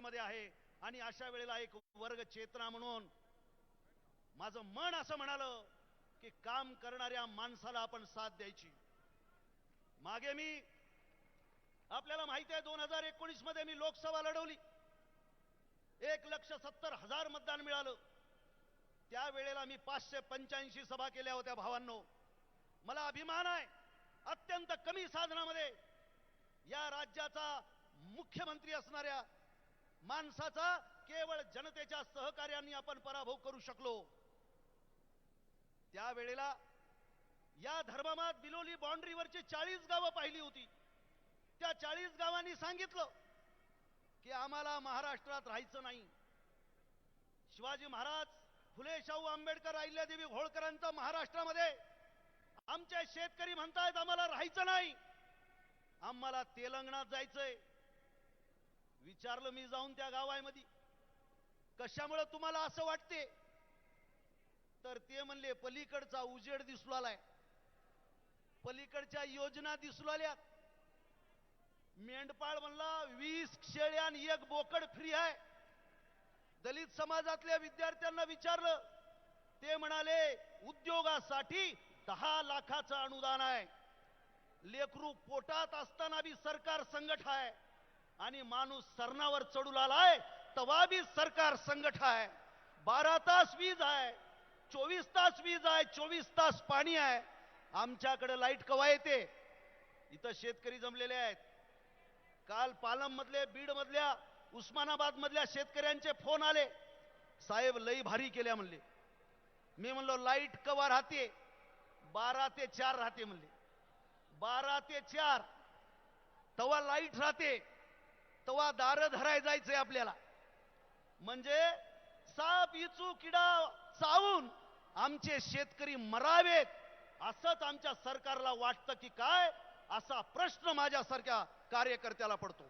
राज्यामध्ये आहे आणि अशा वेळेला एक वर्ग चेतना म्हणून माझं मन असं म्हणालं की काम करणाऱ्या माणसाला आपण साथ द्यायची. मागे मी आपल्याला माहिती आहे 2019 मध्ये मी लोकसभा लढवली, 1,70,000 मतदान मिळालं. त्यावेळेला मी 585 सभा केल्या होत्या. भावांनो, मला अभिमान आहे अत्यंत कमी साधनामध्ये या राज्याचा मुख्यमंत्री असणाऱ्या माणसाचा केवळ जनतेच्या सहकार्याने आपण पराभव करू शकलो. त्यावेळेला या धर्मामात बिलोली बाउंड्रीवरची 40 गावं पाहिली होती. त्या 40 गावांनी सांगितलं की आम्हाला महाराष्ट्रात राहायचं नाही. शिवाजी महाराज, फुले शाहू आंबेडकर, अहिल्यादेवी होळकरांचा महाराष्ट्रामध्ये आमचे शेतकरी म्हणतायत आम्हाला राहायचं नाही, आम्हाला तेलंगणात जायचंय. विचारलं मी जाऊन त्या गावामध्ये, कशामुळे तुम्हाला असं वाटते? तर ते म्हणले पलीकडचा उजेड दिसू आलाय, पलीकडच्या योजना दिसू आल्यात. मेंढपाळ म्हणला 20 शेळ्या आणि 1 बोकड फ्री आहे. दलित समाजातल्या विद्यार्थ्यांना विचारलं, ते म्हणाले उद्योगासाठी 10 लाखाचं अनुदान आहे. लेकरू पोटात असताना बी सरकार संकट आहे आणि माणूस सरणावर चढू लागलाय तवा बी सरकार संकट आहे. 12 तास वीज आहे, 24 तास वीज आहे, 24 तास पाणी आहे. आमच्याकडे लाईट कवा येते? इथं शेतकरी जमलेले आहेत. काल पालम मधले, बीड मधल्या, उस्मानाबाद मधल्या शेतकऱ्यांचे फोन आले, साहेब लई भारी केल्या म्हणले. मी म्हणलो लाईट कवा राहते? 12 ते 4 राहते म्हणले. 12 ते 4 तवा लाईट राहते, तवा दार धराय जायचंय आपल्याला. म्हणजे साप इचू किडा चावून आमचे शेतकरी मरावेत असंच आमच्या सरकारला वाटतं की काय, असा प्रश्न माझ्यासारख्या कार्यकर्त्याला पडतो.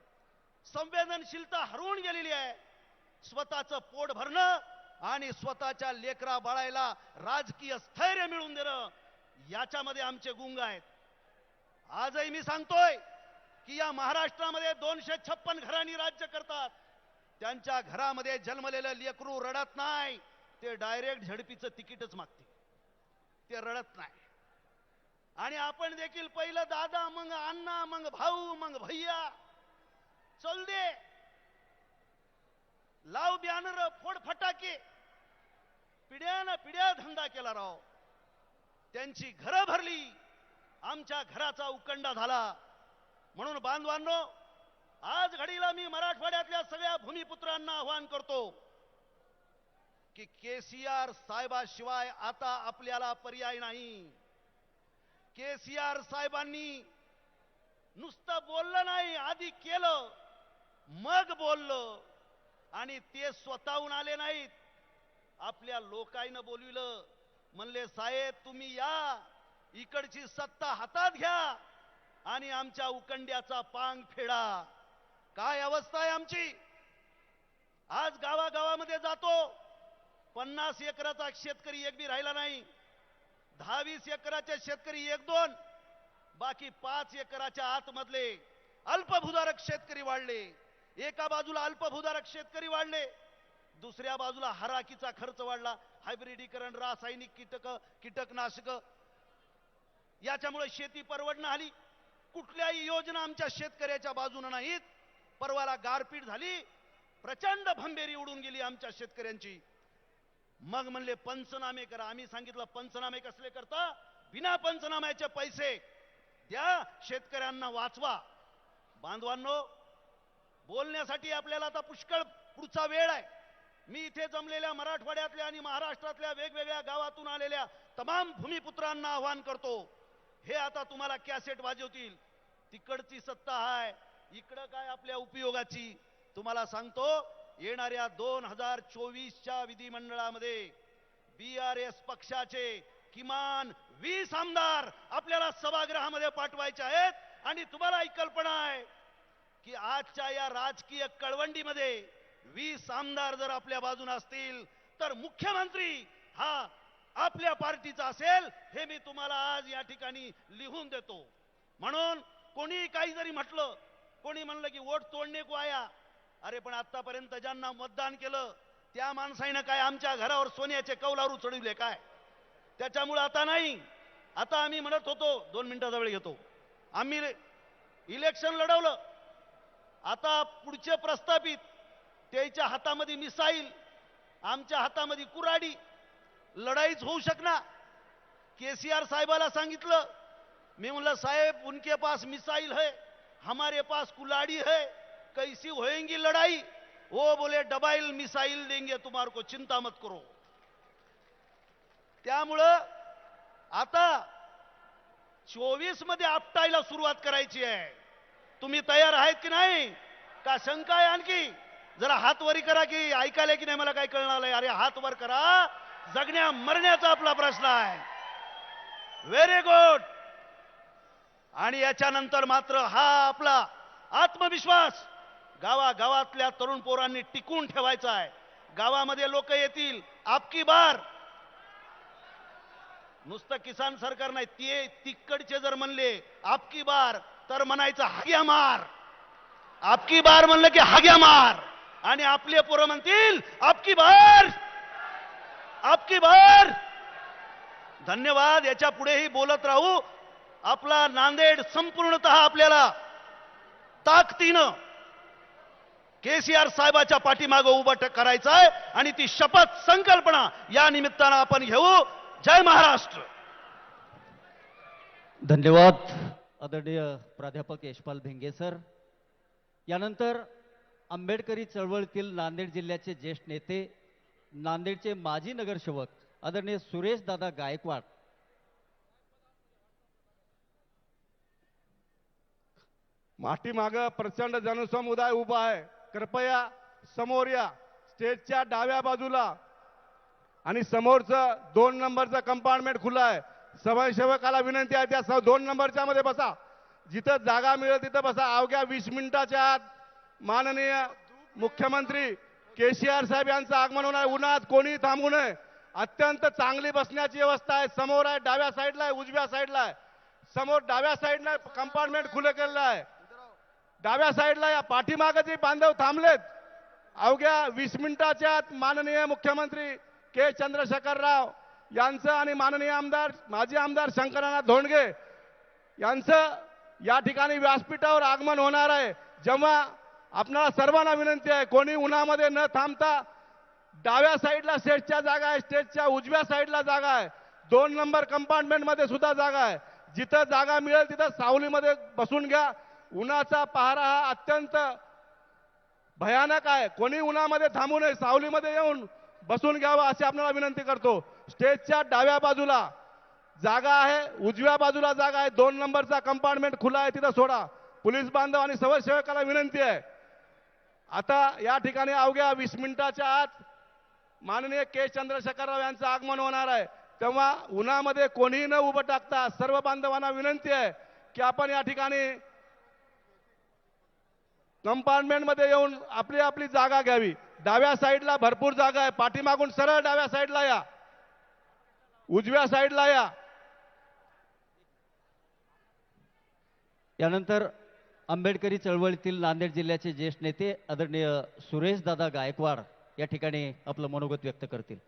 संवेदनशीलता हरवून गेलेली आहे. स्वतःचं पोट भरणं आणि स्वतःच्या लेकरा बाळायला राजकीय स्थैर्य मिळवून देणं, याच्यामध्ये आमचे गुंग आहेत. आजही मी सांगतोय की या महाराष्ट्रामध्ये 256 घरांनी राज्य करतात. त्यांच्या घरामध्ये जन्मलेलं लेकरू रडत नाही, ते डायरेक्ट झडपीचं तिकीटच मागते, ते रडत नाही. आणि आपण देखील पहिलं दादा, मग अण्णा, मग भाऊ, मग भैया, चल दे, लाव बॅनर, फोड फटाके, पिढ्यानं पिढ्या धंदा केला राव. त्यांची घरं भरली, आमच्या घराचा उकंडा झाला. म्हणून बांधवांनो, आज घडीला मी मराठवाड्यातल्या सगळ्या भूमिपुत्रांना आवाहन करतो की केसीआर साहेबाशिवाय आता आपल्याला पर्याय नाही. केसीआर साहेबांनी नुसतं बोललं नाही, आधी केलं, मग बोललं. आणि ते स्वतःहून आले नाहीत, आपल्या लोकांना बोलविलं. म्हणले साहेब तुम्ही या, इकडची सत्ता हातात घ्या आणि आमच्या उकंड्याचा पांग फेडा. काय अवस्था आहे आमची. आज गावागावामध्ये जातो, 50 एकराचा शेतकरी एक बी राहिला नाही. 10-20 एकराचे शेतकरी 1-2, बाकी 5 एकराच्या आतमधले अल्पभूधारक शेतकरी वाढले. एका बाजूला अल्पभूधारक शेतकरी वाढले, दुसऱ्या बाजूला हराकीचा खर्च वाढला. हायब्रिडीकरण, रासायनिक कीटकनाशक, याच्यामुळे शेती परवडणं आली. कुठल्याही योजना आमच्या शेतकऱ्याच्या बाजूने नाहीत. परवाला गारपीट झाली, प्रचंड भंबेरी उडून गेली आमच्या शेतकऱ्यांची. मग म्हणले पंचनामे करा. आम्ही सांगितलं पंचनामे कसले करता? बिना पंचनाम्याचे पैसे द्या, शेतकऱ्यांना वाचवा. बांधवांनो, बोलण्यासाठी आपल्याला आता पुष्कळ पुढचा वेळ आहे. मी इथे जमलेल्या मराठवाड्यातल्या आणि महाराष्ट्रातल्या वेगवेगळ्या गावातून आलेल्या तमाम भूमिपुत्रांना आवाहन करतो, हे आता तुम्हाला कॅसेट वाजवतील, तिकडची सत्ता आहे, इकडं काय आपल्या उपयोगाची. तुम्हाला सांगतो, येणाऱ्या 2024च्या विधिमंडळामध्ये BRS पक्षाचे किमान 20 आमदार आपल्याला सभागृहामध्ये पाठवायचे आहेत. आणि तुम्हाला ही कल्पना आहे की आजच्या या राजकीय कळवंडीमध्ये 20 आमदार जर आपल्या बाजूने असतील तर मुख्यमंत्री हा आपल्या पार्टीचा असेल, हे मी तुम्हाला आज या ठिकाणी लिहून देतो. म्हणून कोणी काही जरी म्हटलं, कोणी म्हणलं की वोट तोडणे को आया, अरे पण आतापर्यंत ज्यांना मतदान केलं त्या माणसाईनं काय आमच्या घरावर सोन्याचे कौलारू चढवले काय? त्याच्यामुळे आता नाही. आता आम्ही म्हणत होतो, 2 मिनिटाचा वेळ घेतो, आम्ही इलेक्शन लढवलं. आता पुढचे प्रस्थापित त्याच्या हातामध्ये मिसाईल, आमच्या हातामध्ये कुऱ्हाडी, लढाईच होऊ शकणार. केसीआर साहेबाला सांगितलं, मी म्हणलं साहेब उनके पास मिसाइल है, हमारे पास कुल्हाड़ी है, कैसी होएंगी लड़ाई? वो बोले डबल मिसाइल देंगे तुम्हारे को, चिंता मत करो. त्यामुळं आता 24 मध्ये आपटायला सुरुवात करायची आहे. तुम्ही तयार आहेत की नाही? का शंका आहे आणखी? जरा हात वरी करा की ऐकायला की नाही मला काय कळणार आहे. अरे हात वर करा, जगण्या मरण्याचा आपला प्रश्न आहे. Very good. आणि याच्यानंतर मात्र हा आपला आत्मविश्वास गावागावातल्या तरुण पोरांनी टिकून ठेवायचा आहे. गावामध्ये लोक येतील, आपकी बार. नुसतं किसान सरकार नाही, ते तिकडचे जर म्हणले आपकी बार तर म्हणायचं हाग्या मार. आपकी बार म्हणलं की हाग्या मार. आणि आपले पोरं म्हणतील आपकी बार, आपकी बार. धन्यवाद. याच्या पुढेही बोलत राहू. आपला नांदेड संपूर्णतः आपल्याला ताकदीनं केसीआर साहेबाच्या पाठीमागे उभं करायचं आहे आणि ती शपथ संकल्पना या निमित्तानं आपण घेऊ. जय महाराष्ट्र. धन्यवाद आदरणीय प्राध्यापक यशपाल भिंगे सर. यानंतर आंबेडकरी चळवळीतील नांदेड जिल्ह्याचे ज्येष्ठ नेते, नांदेडचे माजी नगरसेवक आदरणीय सुरेश दादा गायकवाड. मागे प्रचंड जनसमुदाय उभा आहे. कृपया समोर या, स्टेजच्या डाव्या बाजूला. आणि समोरचं 2 नंबरचं कंपार्टमेंट खुलं आहे. समाजसेवकाला विनंती आहे त्या 2 नंबरच्या मध्ये बसा. जिथं जागा मिळेल तिथं बसा. अवघ्या 20 मिनिटाच्या आत माननीय मुख्यमंत्री केसीआर साहेब यांचं आगमन होणार. उन्हात कोणी थांबू नये. अत्यंत चांगली बसण्याची व्यवस्था आहे. समोर आहे, डाव्या साईडला आहे, उजव्या साईडला आहे. समोर डाव्या साईडला कंपार्टमेंट खुलं केलेलं आहे. डाव्या साईडला या. पाठीमागे जे बांधव थांबलेत, अवघ्या 20 मिनिटाच्या आत माननीय मुख्यमंत्री के चंद्रशेखर राव यांचं आणि माननीय आमदार, माजी आमदार शंकरनाथ धोंडगे यांचं या ठिकाणी व्यासपीठावर आगमन होणार आहे. जेव्हा आपणाला सर्वांना विनंती आहे, कोणी उन्हामध्ये न थांबता डाव्या साईडला स्टेजच्या जागा आहे, स्टेजच्या उजव्या साईडला जागा आहे, 2 नंबर कंपार्टमेंट मध्ये सुद्धा जागा आहे. जिथं जागा मिळेल तिथं सावलीमध्ये बसून घ्या. उन्हाचा पहारा हा अत्यंत भयानक आहे. कोणी उन्हामध्ये थांबू नये, सावलीमध्ये येऊन बसून घ्यावं अशी आपल्याला विनंती करतो. स्टेजच्या डाव्या बाजूला जागा आहे, उजव्या बाजूला जागा आहे. 2 नंबरचा कंपार्टमेंट खुला आहे, तिथं सोडा. पोलीस बांधव आणि समाजसेवकाला विनंती आहे. आता या ठिकाणी अवघ्या 20 मिनिटाच्या आत माननीय के चंद्रशेखरराव यांचं आगमन होणार आहे. तेव्हा उन्हामध्ये कोणीही न उभं टाकता सर्व बांधवांना विनंती आहे की आपण या ठिकाणी कंपार्टमेंट मध्ये येऊन आपली आपली जागा घ्यावी. डाव्या साईडला भरपूर जागा आहे. पाठीमागून सरळ डाव्या साईडला या, उजव्या साईडला या. यानंतर आंबेडकरी चळवळीतील नांदेड जिल्ह्याचे ज्येष्ठ नेते आदरणीय सुरेश दादा गायकवाड या ठिकाणी आपलं मनोगत व्यक्त करतील.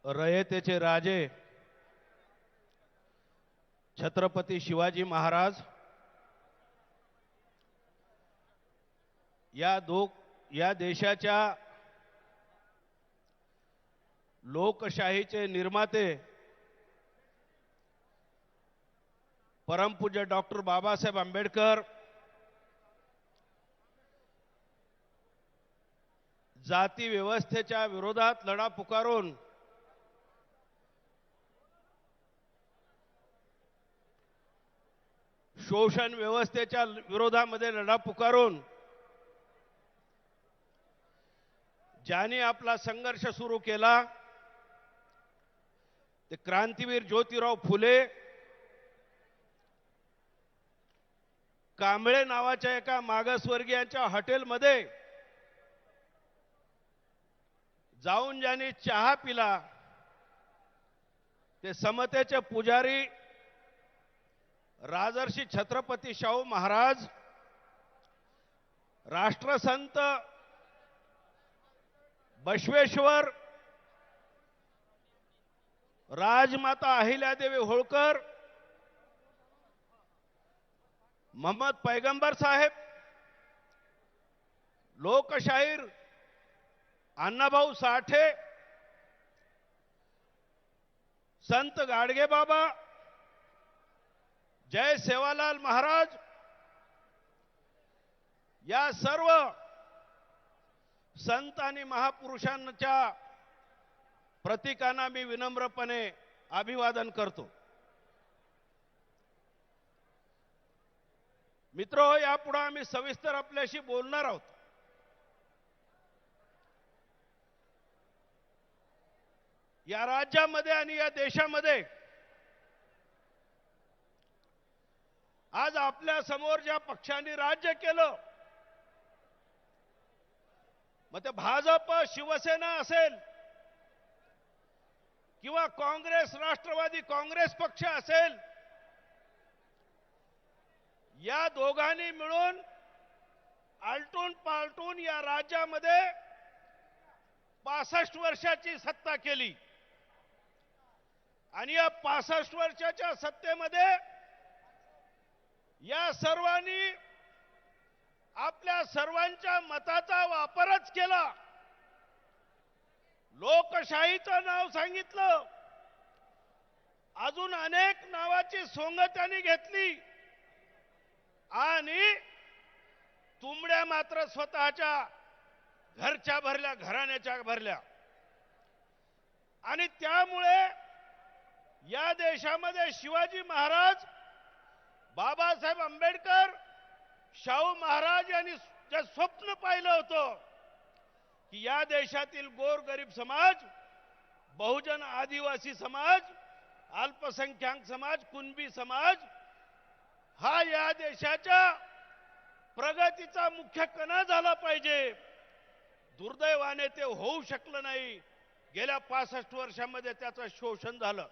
रयतेचे राजे छत्रपती शिवाजी महाराज या देशाच्या लोकशाहीचे निर्माते परमपूज्य डॉक्टर बाबासाहेब आंबेडकर जाती व्यवस्थेच्या विरोधात लढा पुकारून शोषण व्यवस्थेच्या विरोधामध्ये लढा पुकारून ज्याने आपला संघर्ष सुरू केला ते क्रांतीवीर ज्योतिराव फुले कांबळे नावाच्या एका मागासवर्गीयांच्या हॉटेलमध्ये जाऊन ज्यांनी चहा पिला ते समतेचे पुजारी राजर्षी छत्रपती शाहू महाराज, राष्ट्रसंत बसवेश्वर, राजमाता अहिल्यादेवी होळकर, मोहम्मद पैगंबर साहेब, लोकशाहीर अण्णाभाऊ साठे, संत गाडगे बाबा, जय सेवालाल महाराज, या सर्व संत आणि महापुरुषांच्या प्रतीकांना मी विनम्रपणे अभिवादन करतो. मित्र, यापुढे आम्ही सविस्तर आपल्याशी बोलणार आहोत. या राज्यामध्ये आणि या देशामध्ये आज आपल्या समोर ज्या पक्षांनी राज्य केलं, मग ते भाजप शिवसेना असेल किंवा काँग्रेस राष्ट्रवादी काँग्रेस पक्ष असेल, या दोघांनी मिळून आलटून पालटून या राज्यामध्ये 65 वर्षाची सत्ता केली. आणि या 65 वर्षाच्या सत्तेमध्ये या सर्वांनी आपल्या सर्वांच्या मताचा वापरच केला. लोकशाहीचं नाव सांगितलं, अजून अनेक नावाची सोंग त्यांनी घेतली आणि तुंबड्या मात्र स्वतःच्या घरच्या भरल्या, घराण्याच्या भरल्या. आणि त्यामुळे या देशामध्ये शिवाजी महाराज, बाबासाहेब आंबेडकर, शाहू महाराज यांनी जे स्वप्न पाहिलं होतं की या देशातील गोरगरीब समाज, बहुजन आदिवासी समाज, अल्पसंख्याक समाज, कुणबी समाज हा या देशाच्या प्रगतीचा मुख्य कणा झाला पाहिजे. दुर्दैवाने ते होऊ शकलं नाही. गेल्या 65 वर्षांमध्ये त्याचं शोषण झालं.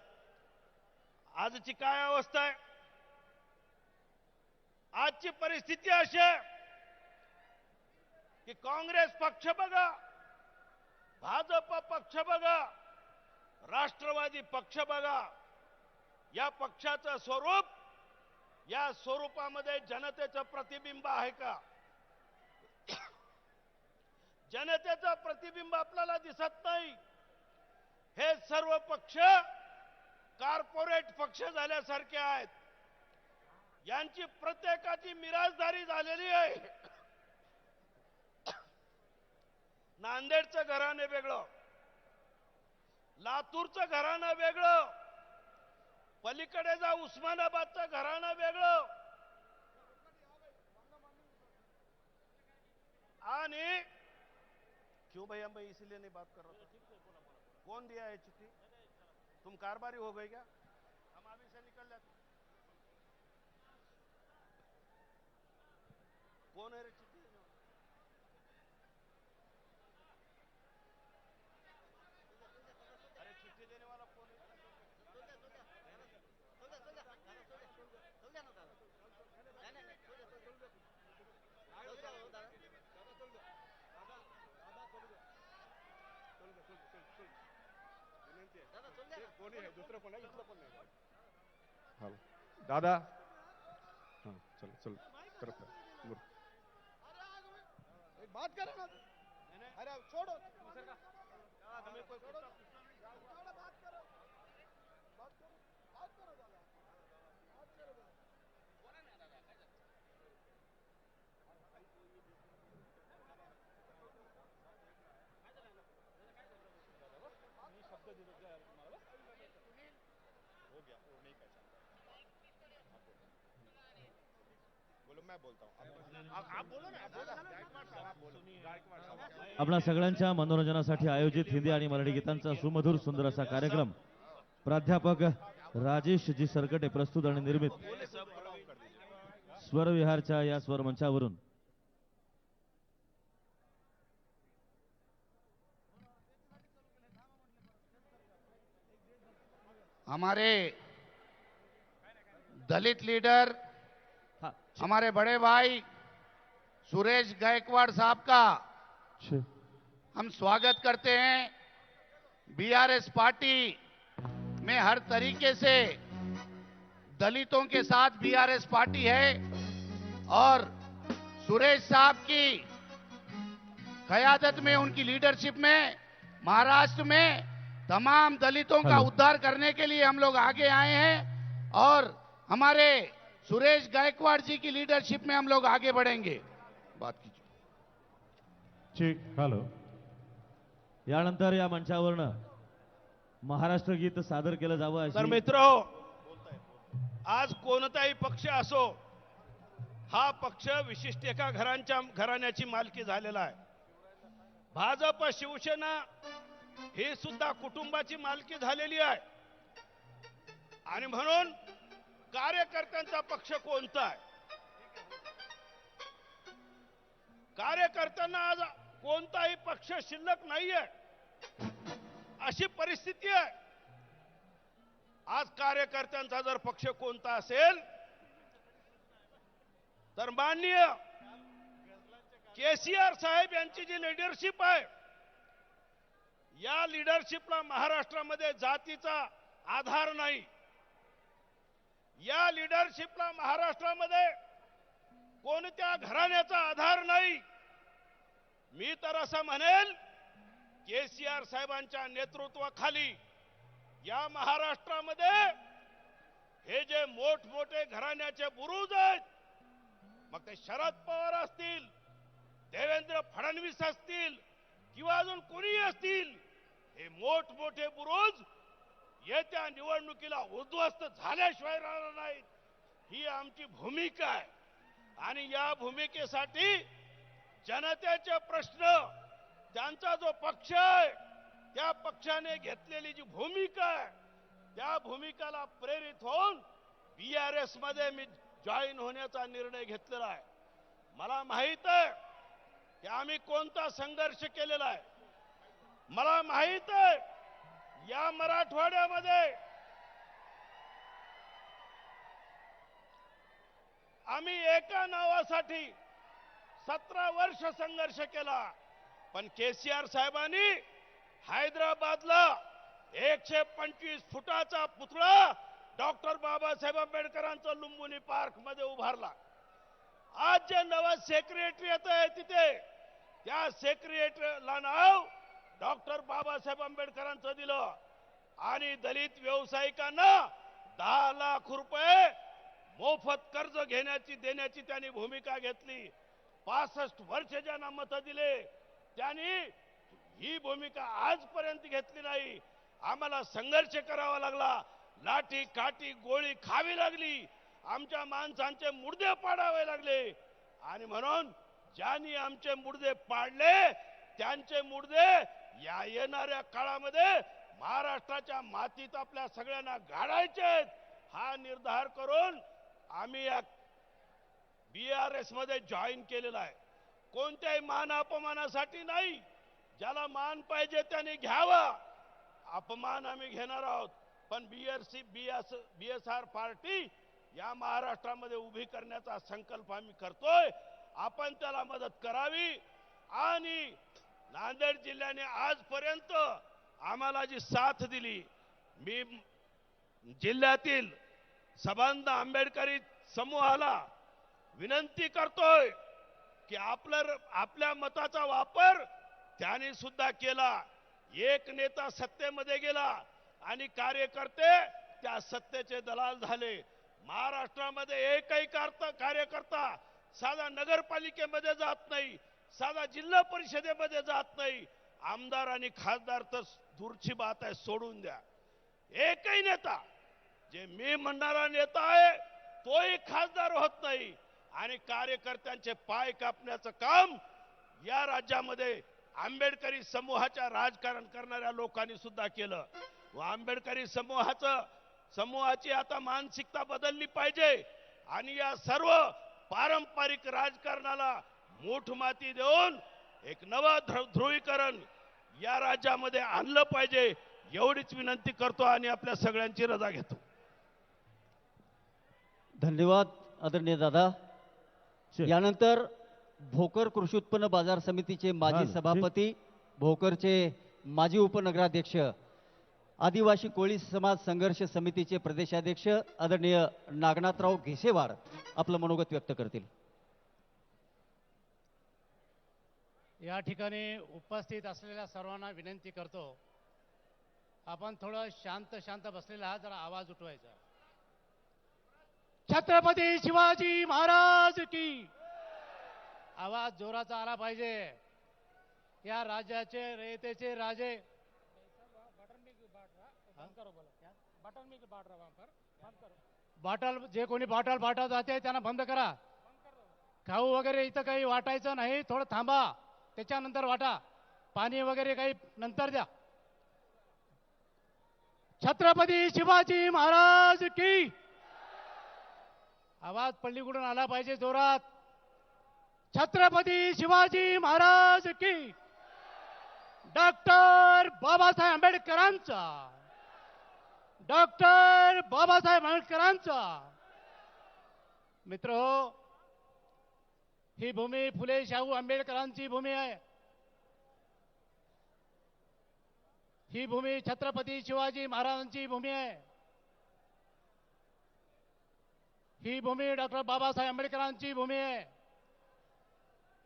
आजची काय अवस्था आहे? आजची परिस्थिती अशी आहे की काँग्रेस पक्ष बघा, भाजप पक्ष बघा, राष्ट्रवादी पक्ष बघा, या पक्षाचं स्वरूप, या स्वरूपामध्ये जनतेचं प्रतिबिंब आहे का? जनतेचं प्रतिबिंब आपल्याला दिसत नाही. हे सर्व पक्ष कॉर्पोरेट पक्ष झाल्यासारखे आहेत. यांची प्रत्येकाची मिराजदारी झालेली आहे. नांदेडचं घराणे वेगळं, लातूरचं घराणं वेगळं, पलीकडे जा उस्मानाबादचं घराणं वेगळं. आणि क्यों भैया, मैं इसीलिए नहीं बात कर रहा था. कौन दिया है चिट्ठी? तुम कारबारी हो गए क्या? हम अभी से निकल जाते. कौन है रे चिट्ठी? अरे चिट्ठी देने वाला कौन है? कोणी आहे? दुसरं पण आहे, इथलं पण नाही. दादा, हां, चल चल करत बात करो ना. अरे छोड़ो. हमें कोई बात करो. बात करो दादा. बात करो. हो गया, वो नहीं पहचानता. बोलो, मैं बोलता हूँ. आप बोलो ना. आप बोलो. गायकवाड साहब. आपणा सगळ्यांच्या मनोरंजनासाठी आयोजित हिंदी आणि मराठी गीतांचा सुमधुर सुंदर असा कार्यक्रम प्राध्यापक राजेश जी सरकटे प्रस्तुत आणि निर्मित स्वरविहारच्या या स्वरमंचावरून हमारे दलित लीडर हाँ, हमारे बड़े भाई सुरेश गायकवाड़ साहब का हम स्वागत करते हैं। बीआरएस पार्टी में हर तरीके से दलितों के साथ बीआरएस पार्टी है और सुरेश साहब की क़यादत में, उनकी लीडरशिप में महाराष्ट्र में तमाम दलितों का हेलो। उद्धार करने के लिए हम लोग आगे आए हैं और हमारे सुरेश गायकवाड़ जी की लीडरशिप में हम लोग आगे बढ़ेंगे। बात कीजिए। ठीक, हॅलो. यानंतर या मंचावरनं महाराष्ट्र गीत सादर केलं जावं तर अशी मित्र आज कोणताही पक्ष असो, हा पक्ष विशिष्ट एका घराण्याची मालकी झालेला आहे. भाजप शिवसेना ही सुद्धा कुटुंबाची मालकी झालेली आहे आणि म्हणून कार्यकर्त्यांचा पक्ष कोणता आहे? कार्यकर्त्यांना आज कोणताही पक्ष शिल्लक नाहीये अशी परिस्थिती आहे. आज कार्यकर्त्यांचा जर पक्ष कोणता असेल तर माननीय केसीआर साहेब यांची जी लीडरशिप आहे, या लीडरशिपला महाराष्ट्रामध्ये जातीचा आधार नाही. या लीडरशिपला महाराष्ट्रामध्ये कोणत्या घराण्याचा आधार नाही. मी तर असं म्हणेल, केसीआर साहेबांच्या नेतृत्वाखाली या महाराष्ट्रामध्ये हे जे मोठमोठे घराण्याचे बुरुज आहेत, मग ते शरद पवार असतील, देवेंद्र फडणवीस असतील किंवा अजून कोणी असतील, हे मोठमोठे बुरुज येत्या निवडणुकीला उद्ध्वस्त झाल्याशिवाय राहणार नाहीत. ही आमची भूमिका आहे आणि या भूमिकेसाठी जनतेचे प्रश्न, त्यांचा जो पक्ष आहे, त्या पक्षाने घेतलेली जी भूमिका आहे, त्या भूमिकाला प्रेरित होऊन बीआरएस मध्ये मी जॉईन होण्याचा निर्णय घेतलेला आहे. मला माहित आहे की आम्ही कोणता संघर्ष केलेला आहे. मला माहित आहे या मराठवाड्यामध्ये आम्ही एका नावासाठी 17 वर्ष संघर्ष केला, पण केसीआर साहेबांनी हैदराबादला 125 फुटाचा पुतळा डॉक्टर बाबासाहेब आंबेडकरांचा लुंबिनी पार्क मध्ये उभारला. आज जे नवं सेक्रेटरीएट आहे तिथे, त्या सेक्रेटरीला नाव डॉक्टर बाबासाहेब आंबेडकरांचं दिलं आणि दलित व्यावसायिकांना 10 लाख रुपये मोफत कर्ज देण्याची त्यांनी भूमिका घेतली. 65 वर्ष ज्यांना मत दिले त्यांनी ही भूमिका आजपर्यंत घेतली नाही. आम्हाला संघर्ष करावा लागला, लाठी काठी गोळी खावी लागली, आमच्या माणसांचे मुर्दे पाडावे लागले आणि म्हणून ज्यांनी आमचे मुर्दे पाडले त्यांचे मुर्दे या येणाऱ्या काळामध्ये महाराष्ट्राच्या मातीत आपल्या सगळ्यांना गाडायचे आहेत. हा निर्धार करून आम्ही या बीआरएस मध्ये जॉईन केलेला आहे. कोणत्याही मान अपमानासाठी नाही. ज्याला मान पाहिजे त्याने घ्यावा. अपमान आम्ही घेणार आहोत, पण बीएसआर पार्टी या महाराष्ट्रामध्ये उभी करण्याचा संकल्प आम्ही करतोय. आपण त्याला मदत करावी आणि नांदेड जिल्ह्याने आजपर्यंत आम्हाला जी साथ दिली, मी जिल्ह्यातील सबंध आंबेडकरी समूहाला विनंती करतोय की आपल्या मताचा वापर त्यांनी सुद्धा केला. एक नेता सत्तेमध्ये गेला आणि कार्यकर्ते त्या सत्तेचे दलाल झाले. महाराष्ट्रामध्ये एकही कार्यकर्ता साधा नगरपालिकेमध्ये जात नाही, साधा जिल्हा परिषदेमध्ये जात नाही. आमदार आणि खासदार तर दूरची बात आहे, सोडून द्या. एकही नेता, जे मी म्हणणारा नेता आहे तोही खासदार होत नाही आणि कार्यकर्त्यांचे पाय कापण्याचं काम या राज्यामध्ये आंबेडकरी समूहाच्या राजकारण करणाऱ्या लोकांनी सुद्धा केलं. व आंबेडकरी समूहाची आता मानसिकता बदलली पाहिजे आणि या सर्व पारंपरिक राजकारणाला मूठमाती देऊन एक नवं ध्रुवीकरण या राज्यामध्ये आणलं पाहिजे. एवढीच विनंती करतो आणि आपल्या सगळ्यांची रजा घेतो. धन्यवाद आदरणीय दादा. शे. यानंतर भोकर कृषी उत्पन्न बाजार समितीचे माजी झालं. सभापती, भोकरचे माजी उपनगराध्यक्ष, आदिवासी कोळी समाज संघर्ष समितीचे प्रदेशाध्यक्ष आदरणीय नागनाथराव घेसेवाड आपलं मनोगत व्यक्त करतील. या ठिकाणी उपस्थित असलेल्या सर्वांना विनंती करतो, आपण थोडं शांत बसलेला आहात, जरा आवाज उठवायचा. छत्रपती शिवाजी महाराज की आवाज जोराचा आला पाहिजे. या राज्याचे रयतेचे राजे बॉटल जे कोणी बॉटल बाटत जाते त्यांना बंद करा. खाऊ वगैरे इथं काही वाटायचं नाही, थोडं थांबा, त्याच्यानंतर वाटा. पाणी वगैरे काही नंतर द्या. छत्रपती शिवाजी महाराज की आवाज पल्लीकडून आला पाहिजे जोरात. छत्रपती शिवाजी महाराज की. डॉक्टर बाबासाहेब आंबेडकरांचा, डॉक्टर बाबासाहेब आंबेडकरांचा. मित्र, ही भूमी फुले शाहू आंबेडकरांची भूमी आहे. ही भूमी छत्रपती शिवाजी महाराजांची भूमी आहे. ही भूमी डॉक्टर बाबासाहेब आंबेडकरांची भूमी आहे.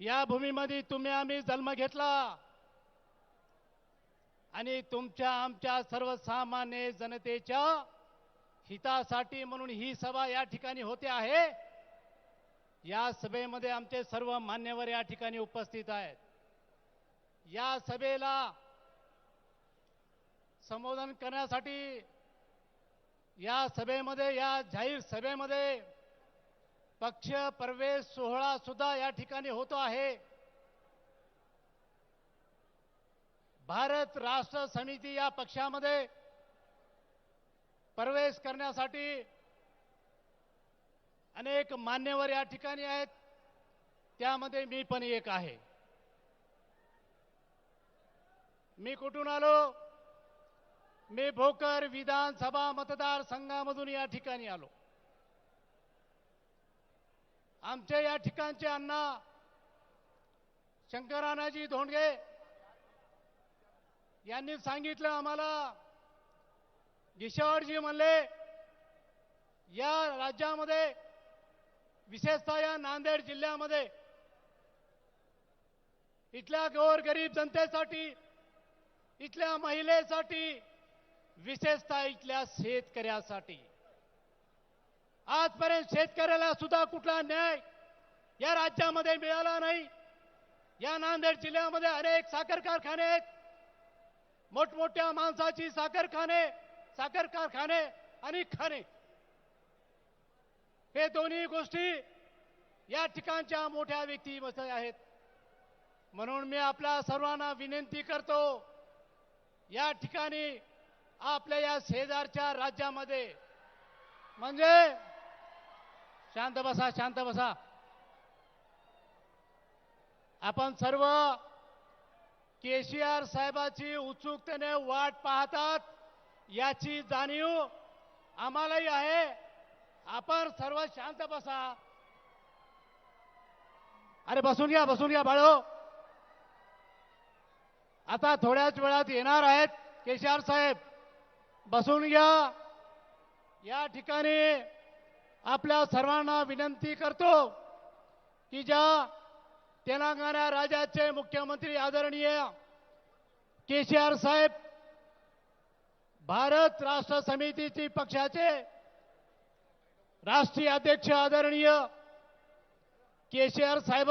या भूमीमध्ये तुम्ही आम्ही जन्म घेतला आणि तुमच्या आमच्या सर्वसामान्य जनतेच्या हितासाठी म्हणून ही सभा या ठिकाणी होते आहे. या सभेमध्ये आमचे सर्व मान्यवर या ठिकाणी उपस्थित आहेत. या सभेला संबोधन करण्यासाठी या सभेमध्ये, या जाहीर सभेमध्ये पक्ष प्रवेश सोहळा सुद्धा या ठिकाणी होतो आहे. भारत राष्ट्र समिती या पक्षामध्ये प्रवेश करण्यासाठी अनेक मान्यवर या ठिकाणी आहेत, त्यामध्ये मी पण एक आहे. मी कुठून आलो? मी भोकर विधानसभा मतदारसंघामधून या ठिकाणी आलो. आमचे या ठिकाणचे अण्णा शंकरानाजी धोंडगे यांनी सांगितलं आम्हाला, गिशवाडजी म्हणले, या राज्यामध्ये विशेषतः या नांदेड जिल्ह्यामध्ये इथल्या गोरगरीब जनतेसाठी, इथल्या महिलेसाठी, विशेषतः इथल्या शेतकऱ्यासाठी आजपर्यंत शेतकऱ्याला सुद्धा कुठला न्याय या राज्यामध्ये मिळाला नाही. या नांदेड जिल्ह्यामध्ये अनेक साखर कारखाने आहेत, मोठमोठ्या माणसाची साखर कारखाने आणि खाणे, हे दोन्ही गोष्टी या ठिकाणच्या मोठ्या व्यक्तीमध्ये आहेत. म्हणून मी आपल्या सर्वांना विनंती करतो, या ठिकाणी आपल्या या शेजारच्या राज्यामध्ये, म्हणजे शांत बसा, आपण सर्व केसीआर साहेबाची उत्सुकतेने वाट पाहतात, याची जाणीव आम्हालाही आहे. आपण सर्व शांत बसा. अरे बसून घ्या बाळो. आता थोड्याच वेळात येणार आहेत केसीआर साहेब, बसून घ्या. या ठिकाणी आपल्या सर्वांना विनंती करतो की ज्या तेलंगणा राज्याचे मुख्यमंत्री आदरणीय केसीआर साहेब, भारत राष्ट्र समितीची पक्षाचे राष्ट्रीय अध्यक्ष आदरणीय केसीआर साहेब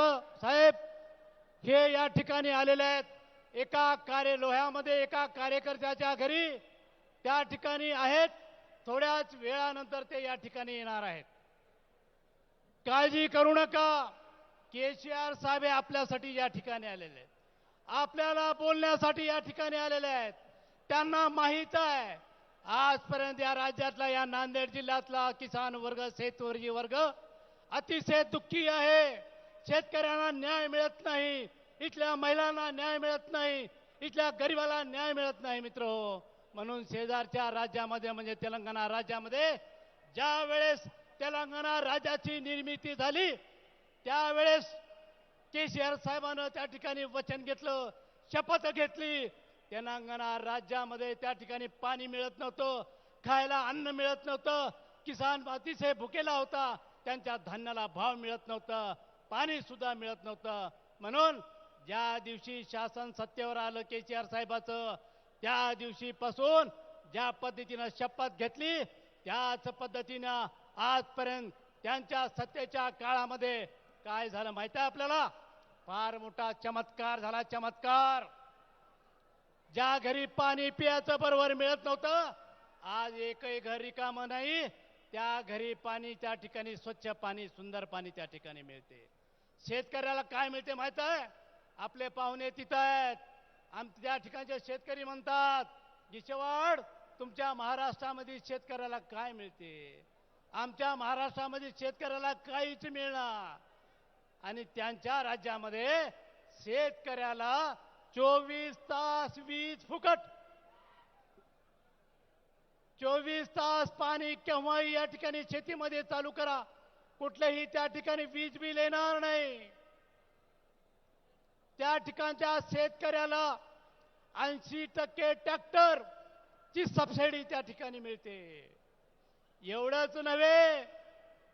हे या ठिकाणी आलेले आहेत. एका लोह्यामध्ये एका कार्यकर्त्याच्या घरी त्या ठिकाणी आहेत. थोड्याच वेळानंतर ते या ठिकाणी येणार आहेत. काळजी करू नका. केसीआर साहेब आपल्यासाठी या ठिकाणी आलेले आहेत, आपल्याला बोलण्यासाठी या ठिकाणी आलेले आहेत. त्यांना माहित आहे आजपर्यंत या राज्यातला, या नांदेड जिल्ह्यातला किसान वर्ग, शेतकरी वर्ग अतिशय दुःखी आहे. शेतकऱ्यांना न्याय मिळत नाही, इथल्या महिलांना न्याय मिळत नाही, इथल्या गरिबाला न्याय मिळत नाही. मित्र, म्हणून शेजारच्या राज्यामध्ये म्हणजे तेलंगणा राज्यामध्ये ज्या वेळेस तेलंगणा राज्याची निर्मिती झाली त्यावेळेस केसीआर साहेबांना त्या ठिकाणी वचन घेतलं, शपथ घेतली. तेलंगणा राज्यामध्ये त्या ठिकाणी पाणी मिळत नव्हतं, खायला अन्न मिळत नव्हतं, किसान अतिशय भुकेला होता, त्यांच्या धान्याला भाव मिळत नव्हता, पाणी सुद्धा मिळत नव्हतं. म्हणून ज्या दिवशी शासन सत्तेवर आलं केसीआर साहेबाचं त्या दिवशीपासून ज्या पद्धतीनं शपथ घेतली त्याच पद्धतीनं आजपर्यंत त्यांच्या सत्तेच्या काळामध्ये काय झालं माहिती आहे आपल्याला? फार मोठा चमत्कार झाला, चमत्कार. ज्या घरी पाणी पियाचं बरोबर मिळत नव्हतं आज एकही घर रिकामं नाही, त्या घरी पाणी त्या ठिकाणी स्वच्छ पाणी, सुंदर पाणी त्या ठिकाणी मिळते. शेतकऱ्याला काय मिळते माहित आहे? आपले पाहुणे तिथं आहेत. त्या ठिकाणचे शेतकरी म्हणतात गिशवाड तुमच्या महाराष्ट्रामध्ये शेतकऱ्याला काय मिळते? आमच्या महाराष्ट्रामध्ये शेतकऱ्याला काहीच मिळणार. आणि त्यांच्या राज्यामध्ये शेतकऱ्याला 24 तास वीज फुकट, 24 तास पाणी केव्हाही या ठिकाणी शेतीमध्ये चालू करा, कुठलंही त्या ठिकाणी वीज बिल येणार नाही. त्या ठिकाणच्या शेतकऱ्याला 80% ट्रॅक्टर ची सबसिडी त्या ठिकाणी मिळते. एवढंच नव्हे,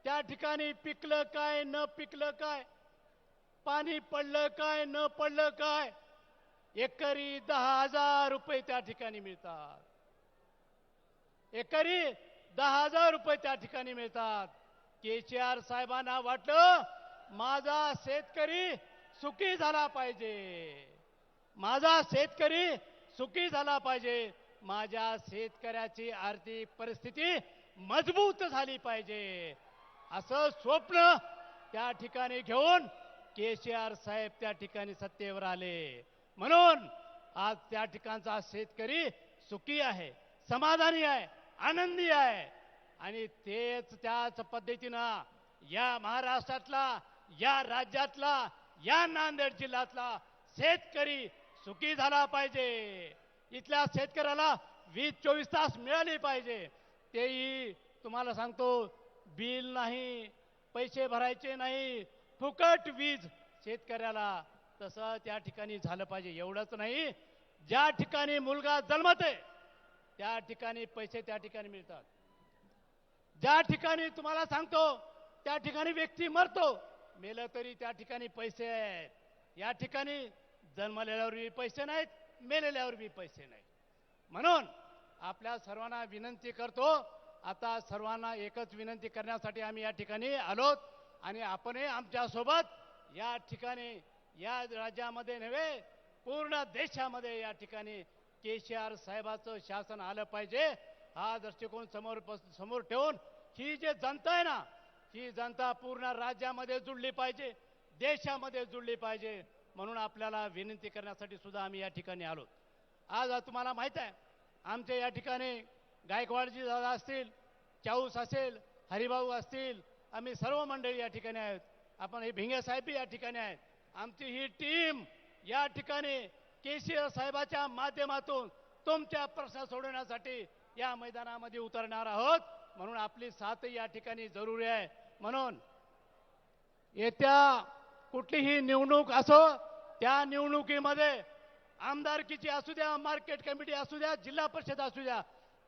त्या ठिकाणी पिकलं काय न पिकलं काय, पाणी पडलं काय न पडलं काय, एकरी 10,000 रुपये त्या ठिकाणी मिळतात. एकरी 10,000 रुपये त्या ठिकाणी मिळतात. केसीआर साहेबांना वाटलं माझा शेतकरी सुखी झाला पाहिजे, माझा शेतकरी सुखी झाला पाहिजे, माझ्या शेतकऱ्याची आर्थिक परिस्थिती मजबूत झाली पाहिजे, असं स्वप्न त्या ठिकाणी घेऊन केसीआर साहेब त्या ठिकाणी सत्तेवर आले. म्हणून आज त्या ठिकाणचा शेतकरी सुखी आहे, समाधानी आहे, आनंदी आहे. आणि त्याच पद्धतीनं या महाराष्ट्रातला, या राज्यातला, या नांदेड जिल्ह्यातला शेतकरी सुखी झाला पाहिजे. इथल्या शेतकऱ्याला वीज 24 तास मिळाली पाहिजे. तेही तुम्हाला सांगतो, बिल नाही, पैसे भरायचे नाही, फुकट वीज शेतकऱ्याला. तसं त्या ठिकाणी झालं पाहिजे. एवढंच नाही, ज्या ठिकाणी मुलगा जन्मते त्या ठिकाणी पैसे त्या ठिकाणी मिळतात. ज्या ठिकाणी तुम्हाला सांगतो त्या ठिकाणी व्यक्ती मरतो, मेलं तरी त्या ठिकाणी पैसे आहेत. या ठिकाणी जन्मलेल्यावर बी पैसे नाहीत, मेलेल्यावर बी पैसे नाहीत. म्हणून आपल्या सर्वांना विनंती करतो, आता सर्वांना एकच विनंती करण्यासाठी आम्ही या ठिकाणी आलोत. आणि आपणही आमच्यासोबत या ठिकाणी या राज्यामध्ये नव्हे पूर्ण देशामध्ये या ठिकाणी केसीआर साहेबाचं शासन आलं पाहिजे, हा दृष्टिकोन समोर ठेवून ही जे जनता आहे ना, ही जनता पूर्ण राज्यामध्ये जुळली पाहिजे, देशामध्ये जुळली पाहिजे. म्हणून आपल्याला विनंती करण्यासाठी सुद्धा आम्ही या ठिकाणी आलो. आज तुम्हाला माहित आहे, आमच्या या ठिकाणी गायकवाडजी दादा असतील, चाऊस असेल, हरिभाऊ असतील, आम्ही सर्व मंडळी या ठिकाणी आहेत. आपण हे भिंगे साहेब या ठिकाणी आहेत. आमची ही टीम या ठिकाणी केसीआर साहेबाच्या माध्यमातून तुमच्या प्रश्न सोडवण्यासाठी या मैदानामध्ये उतरणार आहोत. म्हणून आपली साथही या ठिकाणी जरुरी आहे. म्हणून येत्या कुठलीही निवडणूक असो, त्या निवडणुकीमध्ये आमदारकीची असू द्या, मार्केट कमिटी असू द्या, जिल्हा परिषद असू द्या,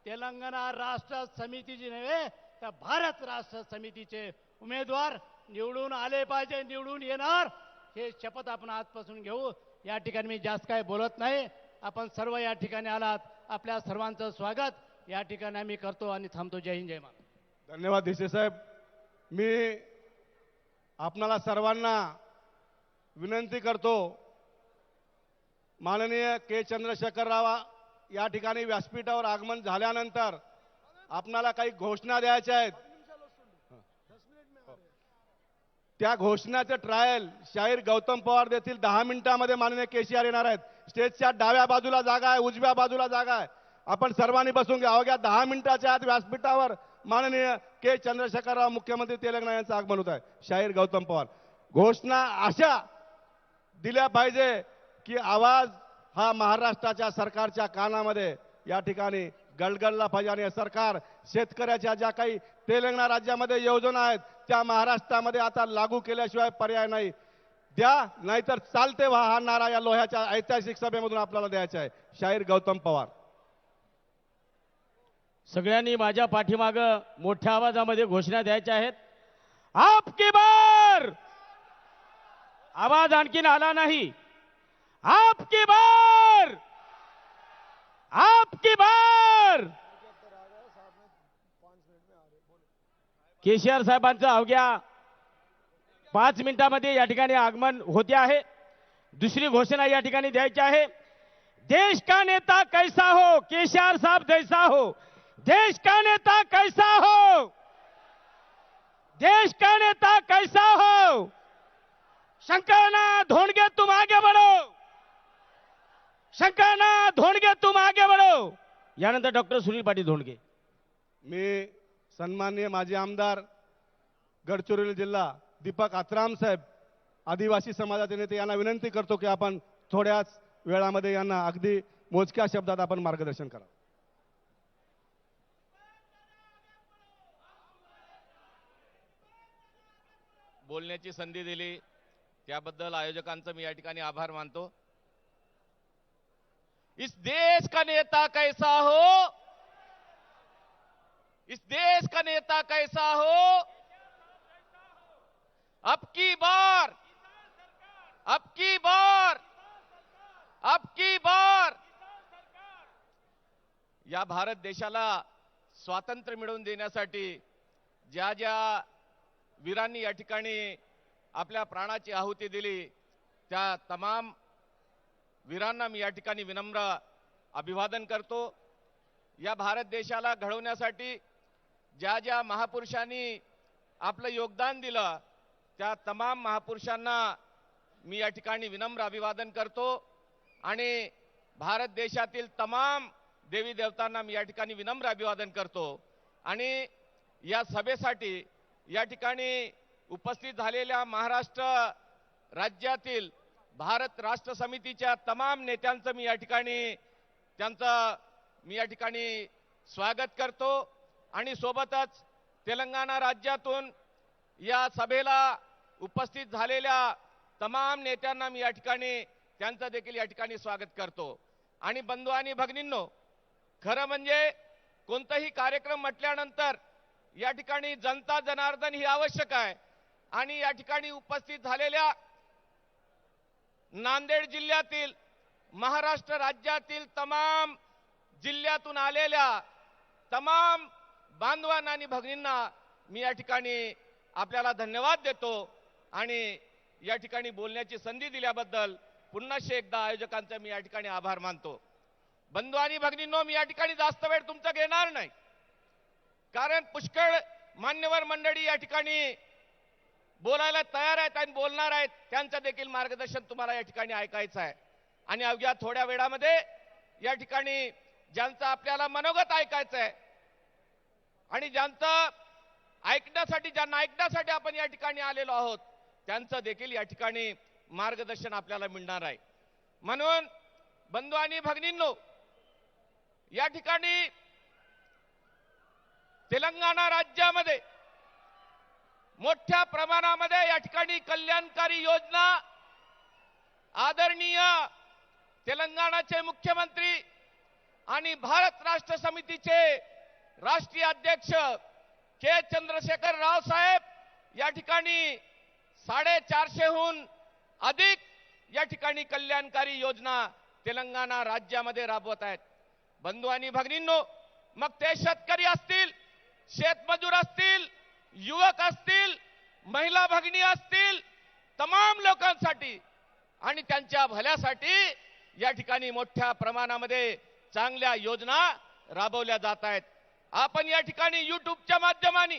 तेलंगणा राष्ट्र समितीची नव्हे तर भारत राष्ट्र समितीचे उमेदवार निवडून आले पाहिजे, निवडून येणार, हे शपथ आपण आजपासून घेऊ. या ठिकाणी मी जास्त काय बोलत नाही. आपण सर्व या ठिकाणी आलात, आपल्या सर्वांचं स्वागत या ठिकाणी आम्ही करतो आणि थांबतो. जय हिंद, जय महाराष्ट्र. धन्यवाद देशे साहेब. मी आपणाला सर्वांना विनंती करतो, माननीय के चंद्रशेखर राव या ठिकाणी व्यासपीठावर आगमन झाल्यानंतर आपणाला काही घोषणा द्यायच्या आहेत. त्या घोषणाचे ट्रायल शाहीर गौतम पवार देतील. 10 मिनिटांमध्ये माननीय केसीआर येणार आहेत. स्टेजच्या डाव्या बाजूला जागा आहे, उजव्या बाजूला जागा आहे. आपण सर्वांनी बसून घ्या. अवघ्या 10 मिनिटाच्या आत व्यासपीठावर माननीय के चंद्रशेखरराव मुख्यमंत्री तेलंगणा यांचं आगमन होत आहे. शाहीर गौतम पवार घोषणा अशा दिल्या पाहिजे की आवाज हा महाराष्ट्राच्या सरकारच्या कानामध्ये या ठिकाणी गलगलला पाहिजे आणि हे सरकार शेतकऱ्याच्या ज्या काही तेलंगणा राज्यामध्ये योजना आहेत त्या महाराष्ट्रामध्ये आता लागू केल्याशिवाय पर्याय नाही. द्या नाहीतर चालते व्हा हा नारा या लोह्याच्या ऐतिहासिक सभेमधून आपल्याला द्यायचा आहे. शाहीर गौतम पवार. सगळ्यांनी माझ्या पाठीमाग मोठ्या आवाजामध्ये घोषणा द्यायच्या आहेत. आपकी बार. आवाज आणखीन आला नाही. आपकी बार. आपकी बार. केसीआर साहेबांचं अवघ्या 5 मिनिटांमध्ये या ठिकाणी आगमन होते आहे. दुसरी घोषणा या ठिकाणी द्यायची आहे. देश का नेता कैसा हो, केसीआर साहब जैसा हो. देश का नेता कैसा हो, देश का नेता कैसा हो. शंकरनाथ धोंडगे तुम आगे बढ़ो. शंकरनाथ धोंडगे तुम आगे बढ़ो. यानंतर डॉक्टर सुनील पाटील धोंडगे. मी सन्माननीय माजी आमदार गडचिरोली जिल्हा दीपक आत्राम साहेब आदिवासी समाजाचे नेते यांना विनंती करतो की आपण थोड्याच वेळामध्ये यांना अगदी मोजक्या शब्दात आपण मार्गदर्शन करा. बोलण्याची संधी दिली त्याबद्दल आयोजकांचा मी या ठिकाणी आभार मानतो. इस देश का नेता कैसा हो, इस देश का नेता कैसा हो. अब की बार, अब की बार, अब की बार या भारत देशाला स्वातंत्र्य मिळवून देण्यासाठी ज्या ज्या वीरांनी या ठिकाणी आपल्या प्राणाची आहुती दिली त्या तमाम वीरांना मी या ठिकाणी विनम्र अभिवादन करतो. या भारत देशाला घडवण्यासाठी ज्या ज्या महापुरुषांनी आपलं योगदान दिलं त्या तमाम महापुरुषांना मी या ठिकाणी विनम्र अभिवादन करतो आणि भारत देशातील तमाम देवी देवतांना मी या ठिकाणी विनम्र अभिवादन करतो. आणि या सभेसाठी या ठिकाणी उपस्थित झालेल्या महाराष्ट्र राज्यातील भारत राष्ट्र समितीच्या तमाम नेत्यांचं मी या ठिकाणी स्वागत करतो. आणि सोबतच तेलंगणा राज्यातून या सभेला उपस्थित झालेल्या तमाम नेत्यांना मी या ठिकाणी त्यांचं देखील या ठिकाणी स्वागत करतो. आणि बंधू आणि भगिनींनो, खरं म्हणजे कोणताही कार्यक्रम म्हटल्यानंतर या ठिकाणी जनता जनार्दन ही आवश्यक आहे. आणि या ठिकाणी उपस्थित झालेल्या नांदेड जिल्ह्यातील महाराष्ट्र राज्यातील तमाम जिल्ह्यातून आलेल्या तमाम बांधवांना आणि भगिनींना मी या ठिकाणी आपल्याला धन्यवाद देतो आणि या ठिकाणी बोलण्याची संधी दिल्याबद्दल पुन्हा एकदा आयोजकांचा मी या ठिकाणी आभार मानतो. बंधू आणि भगिनींनो, मी या ठिकाणी जास्त वेळ तुमचा घेणार नाही कारण पुष्कळ मान्यवर मंडळी या ठिकाणी बोलायला तयार आहेत आणि बोलणार आहेत. त्यांचं देखील मार्गदर्शन तुम्हाला या ठिकाणी ऐकायचं आहे. आणि अवघ्या थोड्या वेळामध्ये या ठिकाणी ज्यांचं आपल्याला मनोगत ऐकायचं आहे आणि ज्यांना ऐकण्यासाठी आपण या ठिकाणी आलेलो आहोत त्यांचं देखील या ठिकाणी मार्गदर्शन आपल्याला मिळणार आहे. म्हणून बंधू आणि भगिनींनो, या ठिकाणी तेलंगणा राज्यामध्ये मोठ्या प्रमाणामध्ये या ठिकाणी कल्याणकारी योजना आदरणीय तेलंगणाचे मुख्यमंत्री आणि भारत राष्ट्र समितीचे राष्ट्रीय अध्यक्ष के चंद्रशेखर राव साहेब या ठिकाणी 450हून अधिक या ठिकाणी कल्याणकारी योजना तेलंगणा राज्यामध्ये राबवत आहेत. बंधू आणि भगिनींनो, मग ते शेतकरी असतील, शेतमजूर असतील, युवक असतील, महिला भगिनी असतील, तमाम लोकांसाठी आणि त्यांच्या भल्यासाठी या ठिकाणी मोठ्या प्रमाणामध्ये चांगल्या योजना राबवल्या जात आहेत. आपण या ठिकाणी युट्यूबच्या माध्यमाने,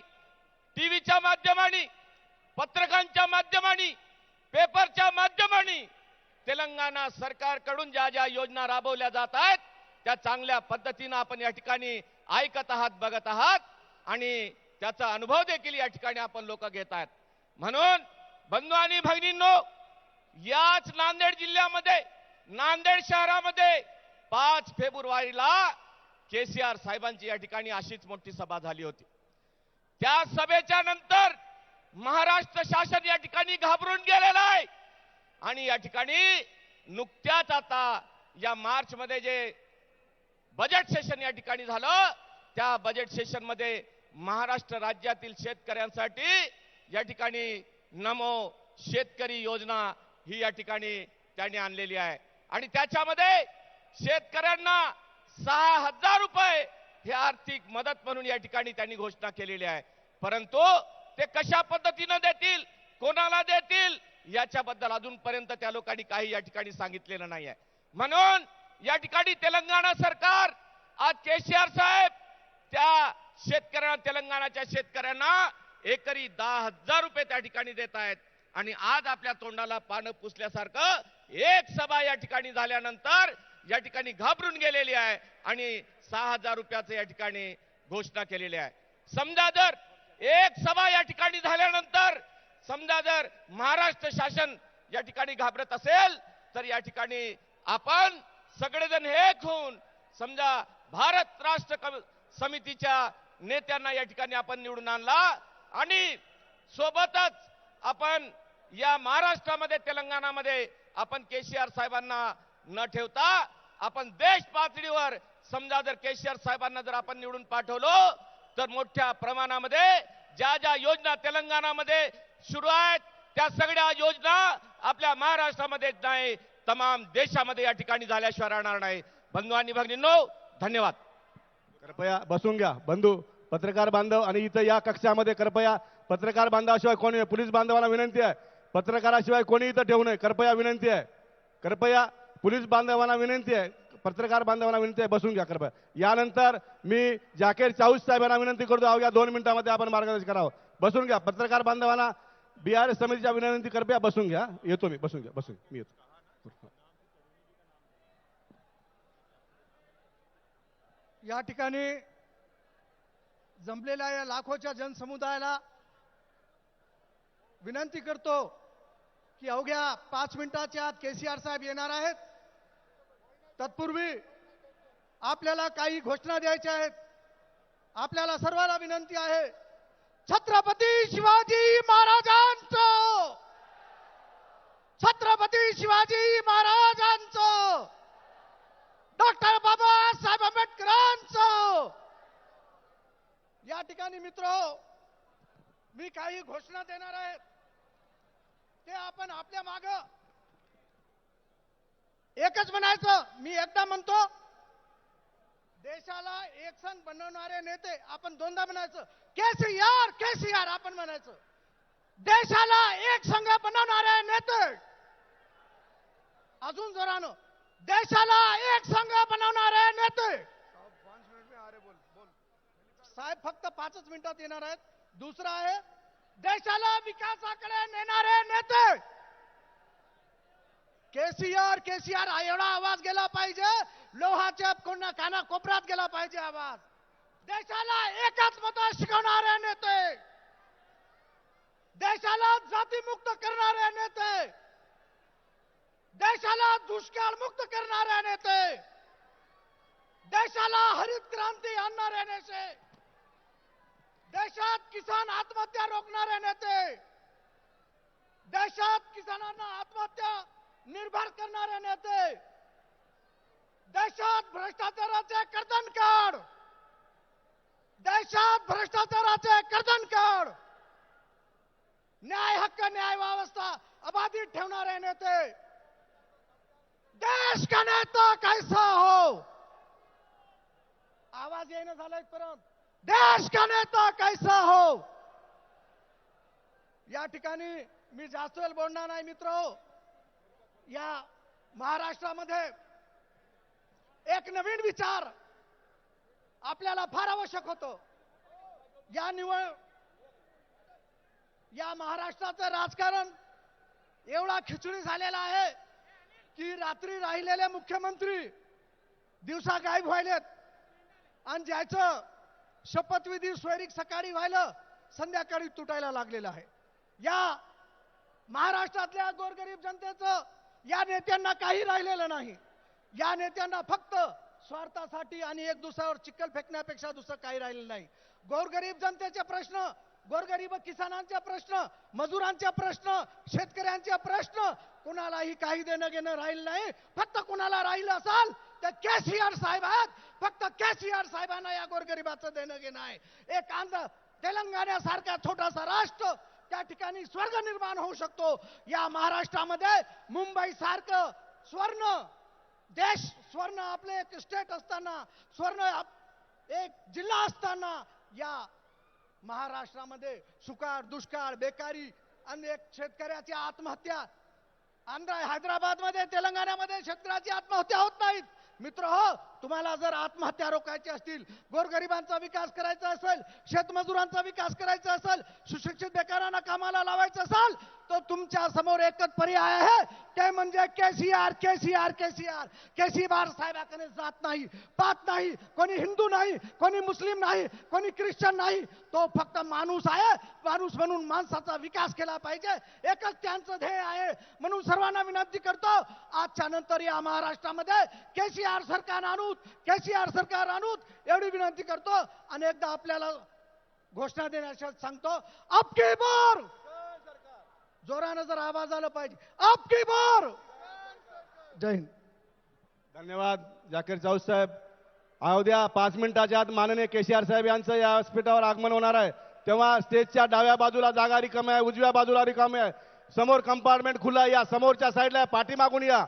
टीव्हीच्या माध्यमाने, पत्रकांच्या माध्यमाने, पेपरच्या माध्यमाने तेलंगणा सरकारकडून ज्या ज्या योजना राबवल्या जात आहेत त्या चांगल्या पद्धतीने आपण या ठिकाणी ऐकत आहात, बघत आहात आणि त्याचा अनुभव देखील या ठिकाणी आपण लोक घेत आहेत. म्हणून बंधू आणि भगिनींनो, याच नांदेड जिल्ह्यामध्ये, नांदेड शहरामध्ये 5 फेब्रुवारीला केसीआर साहेबांची या ठिकाणी अशीच मोठी सभा झाली होती. त्या सभेच्या नंतर महाराष्ट्र शासन या ठिकाणी घाबरून गेलेलं आहे आणि या ठिकाणी नुकत्याच आता या मार्च मध्ये जे बजेट सेशन या ठिकाणी झालं, त्या बजेट सेशन मध्ये महाराष्ट्र राज्यातील शेतकऱ्यांसाठी या ठिकाणी नमो शेतकरी योजना ही या ठिकाणी त्यांनी आणलेली आहे आणि त्याच्यामध्ये शेतकऱ्यांना 6,000 रुपये हे आर्थिक मदत म्हणून या ठिकाणी त्यांनी घोषणा केलेली आहे. परंतु ते कशा पद्धतीनं देतील, कोणाला देतील याच्याबद्दल अजूनपर्यंत त्या लोकांनी काही या ठिकाणी सांगितलेलं नाही आहे. म्हणून या ठिकाणी तेलंगणा सरकार आज केसीआर साहेब त्या शेतकऱ्यांना, तेलंगणाच्या शेतकऱ्यांना एकरी 10,000 रुपये त्या ठिकाणी देत आहेत आणि आज आपल्या तोंडाला पानं पुसल्यासारखं एक सभा या ठिकाणी झाल्यानंतर या ठिकाणी घाबरून गेलेली आहे आणि 6,000 रुपयाचं या ठिकाणी घोषणा केलेली आहे. समजा जर एक सभा या ठिकाणी झाल्यानंतर समजा जर महाराष्ट्र शासन या ठिकाणी घाबरत असेल तर या ठिकाणी आपण सगळेजण एक होऊन समजा भारत राष्ट्र समितीच्या नेत्यांना या ठिकाणी आपण निवडून आणला आणि सोबतच आपण या महाराष्ट्रामध्ये, तेलंगणामध्ये आपण केसीआर साहेबांना न ठेवता आपण देश पातळीवर समजा जर केसीआर साहेबांना जर आपण निवडून पाठवलो तर मोठ्या प्रमाणामध्ये ज्या ज्या योजना तेलंगणामध्ये सुरू आहेत त्या सगळ्या योजना आपल्या महाराष्ट्रामध्येच नाही, तमाम देशामध्ये या ठिकाणी झाल्याशिवाय राहणार नाही. बंधू आणि भगिनींनो, धन्यवाद. कृपया बसून घ्या. बंधू, पत्रकार बांधव आणि इथं या कक्षामध्ये कृपया पत्रकार बांधवाशिवाय कोणी, पोलीस बांधवांना विनंती आहे, पत्रकाराशिवाय कोणी इथं ठेवू नये. कृपया विनंती आहे. कृपया पोलीस बांधवांना विनंती आहे, पत्रकार बांधवांना विनंती आहे, बसून घ्या कृपया. यानंतर मी जाकीर चाऊस साहेबांना विनंती करतो, अवघ्या 2 मिनिटांमध्ये आपण मार्गदर्शन करावं. बसून घ्या. पत्रकार बांधवांना BRS समितीच्या विनंती, कृपया बसून घ्या. येतो मी, बसून घ्या, बसून मी येतो. या ठिकाणी जमलेल्या या लाखोच्या जनसमुदायाला विनंती करतो की अवघ्या 5 मिनिटाच्या आत केसीआर साहेब येणार आहेत. तत्पूर्वी आपल्याला काही घोषणा द्यायच्या आहेत. आपल्याला सर्वांना विनंती आहे, छत्रपती शिवाजी महाराजांचं, छत्रपती शिवाजी महाराजांचं, डॉक्टर बाबासाहेब आंबेडकरांचं. या ठिकाणी मित्र मी काही घोषणा देणार आहे, ते आपण आपल्या माग एकच म्हणायचं. मी एकदा म्हणतो, देशाला एक संघ बनवणारे नेते आपण दोनदा म्हणायचं. केसीआर केसीआर आपण म्हणायचं. देशाला एक संघ बनवणारे नेते अजून जोरानं, देशाला एक संघ बनवणारे नेते. साहेब फक्त 5च मिनिटात येणार आहेत. दुसरा आहे, देशाला विकासाकडे नेणारे नेते. केसीआर केसीआर एवढा आवाज गेला पाहिजे, लोहाच्या कानाकोपऱ्यात गेला पाहिजे आवाज. देशाला एकात्मता शिकवणारे नेते, देशाला जातीमुक्त करणारे नेते, देशाला दुष्काळ मुक्त करणारे नेते, देशाला हरित क्रांती आणणारे नेते, देशात किसान आत्महत्या रोखणारे नेते, देशात किसानांना आत्महत्या निर्भर करणारे नेते, देशात भ्रष्टाचाराचे कर्तन काढ, देशात भ्रष्टाचाराचे कर्तन काढ, न्याय हक्क न्याय व्यवस्था अबाधित ठेवणारे नेते. देश का नेता कैसा हो, आवाज येणं झाला इथपर्यंत. देश का नेता कैसा हो. या ठिकाणी मी जास्त वेळ बोलणार नाही मित्र. या महाराष्ट्रामध्ये एक नवीन विचार आपल्याला फार आवश्यक होतो. या महाराष्ट्राचं राजकारण एवढा खिचडी झालेला आहे की रात्री राहिलेले मुख्यमंत्री दिवसा गायब व्हायलेत आणि ज्याचं शपथविधी स्वैरिक सकाळी व्हायला संध्याकाळी तुटायला लागलेलं आहे. या महाराष्ट्रातल्या गोरगरीब जनतेचं या नेत्यांना काही राहिलेलं नाही. या नेत्यांना फक्त स्वार्थासाठी आणि एक दुसऱ्यावर चिखल फेकण्यापेक्षा दुसरं काही राहिलेलं नाही. गोरगरीब जनतेचे प्रश्न, गोरगरीब किसानांचे प्रश्न, मजुरांचे प्रश्न, शेतकऱ्यांचे प्रश्न कुणालाही काही देणं घेणं राहिलं नाही. फक्त कुणाला राहिलं असाल तर केसीआर साहेब आहेत. फक्त केसीआर साहेबांना या गोरगरिबाचं देणं घेणं आहे. एक तेलंगणासारखा छोटासा राष्ट्र त्या ठिकाणी स्वर्ग निर्माण होऊ शकतो. या महाराष्ट्रामध्ये मुंबई सारखं स्वर्ण देश, स्वर्ण आपले एक स्टेट असताना, स्वर्ण एक जिल्हा असताना या महाराष्ट्रामध्ये सुकाळ, दुष्काळ, बेकारी, अनेक शेतकऱ्याची आत्महत्या, हैदराबादमध्ये, तेलंगणामध्ये शेतकऱ्याची आत्महत्या होत नाहीत. मित्र हो, तुम्हाला जर आत्महत्या रोखायच्या असतील, गोरगरिबांचा विकास करायचा असेल, शेतमजुरांचा विकास करायचा असेल, सुशिक्षित बेकारांना कामाला लावायचं असेल, तर तुमच्या समोर एकच पर्याय आहे, ते म्हणजे केसीआर. केसीआर केसीआर केसीआर साहेबाकडे जात नाही, पात नाही, कोणी हिंदू नाही, कोणी मुस्लिम नाही, कोणी ख्रिश्चन नाही. तो फक्त माणूस आहे. माणूस म्हणून माणसाचा विकास केला पाहिजे, एकच त्यांचं ध्येय आहे. म्हणून सर्वांना विनंती करतो, आजच्या नंतर या महाराष्ट्रामध्ये केसीआर सरकार आणूत, केसीआर सरकार आणूत एवढी विनंती करतो. आणि एकदा आपल्याला घोषणा देण्यासाठी सांगतो, अबकी बार, जोरानं जर आवाज आला पाहिजे, अबकी बार. जय हिंद. धन्यवाद जाकीर जाऊद साहेब. अवघ्या 5 मिनिटाच्या आत माननीय केसीआर साहेब यांचं या व्यासपीठावर आगमन होणार आहे. तेव्हा स्टेजच्या डाव्या बाजूला जागा रिकामी आहे, उजव्या बाजूला रिकामी आहे, समोर कंपार्टमेंट खुला आहे, या समोरच्या साईडला पाठीमागून या.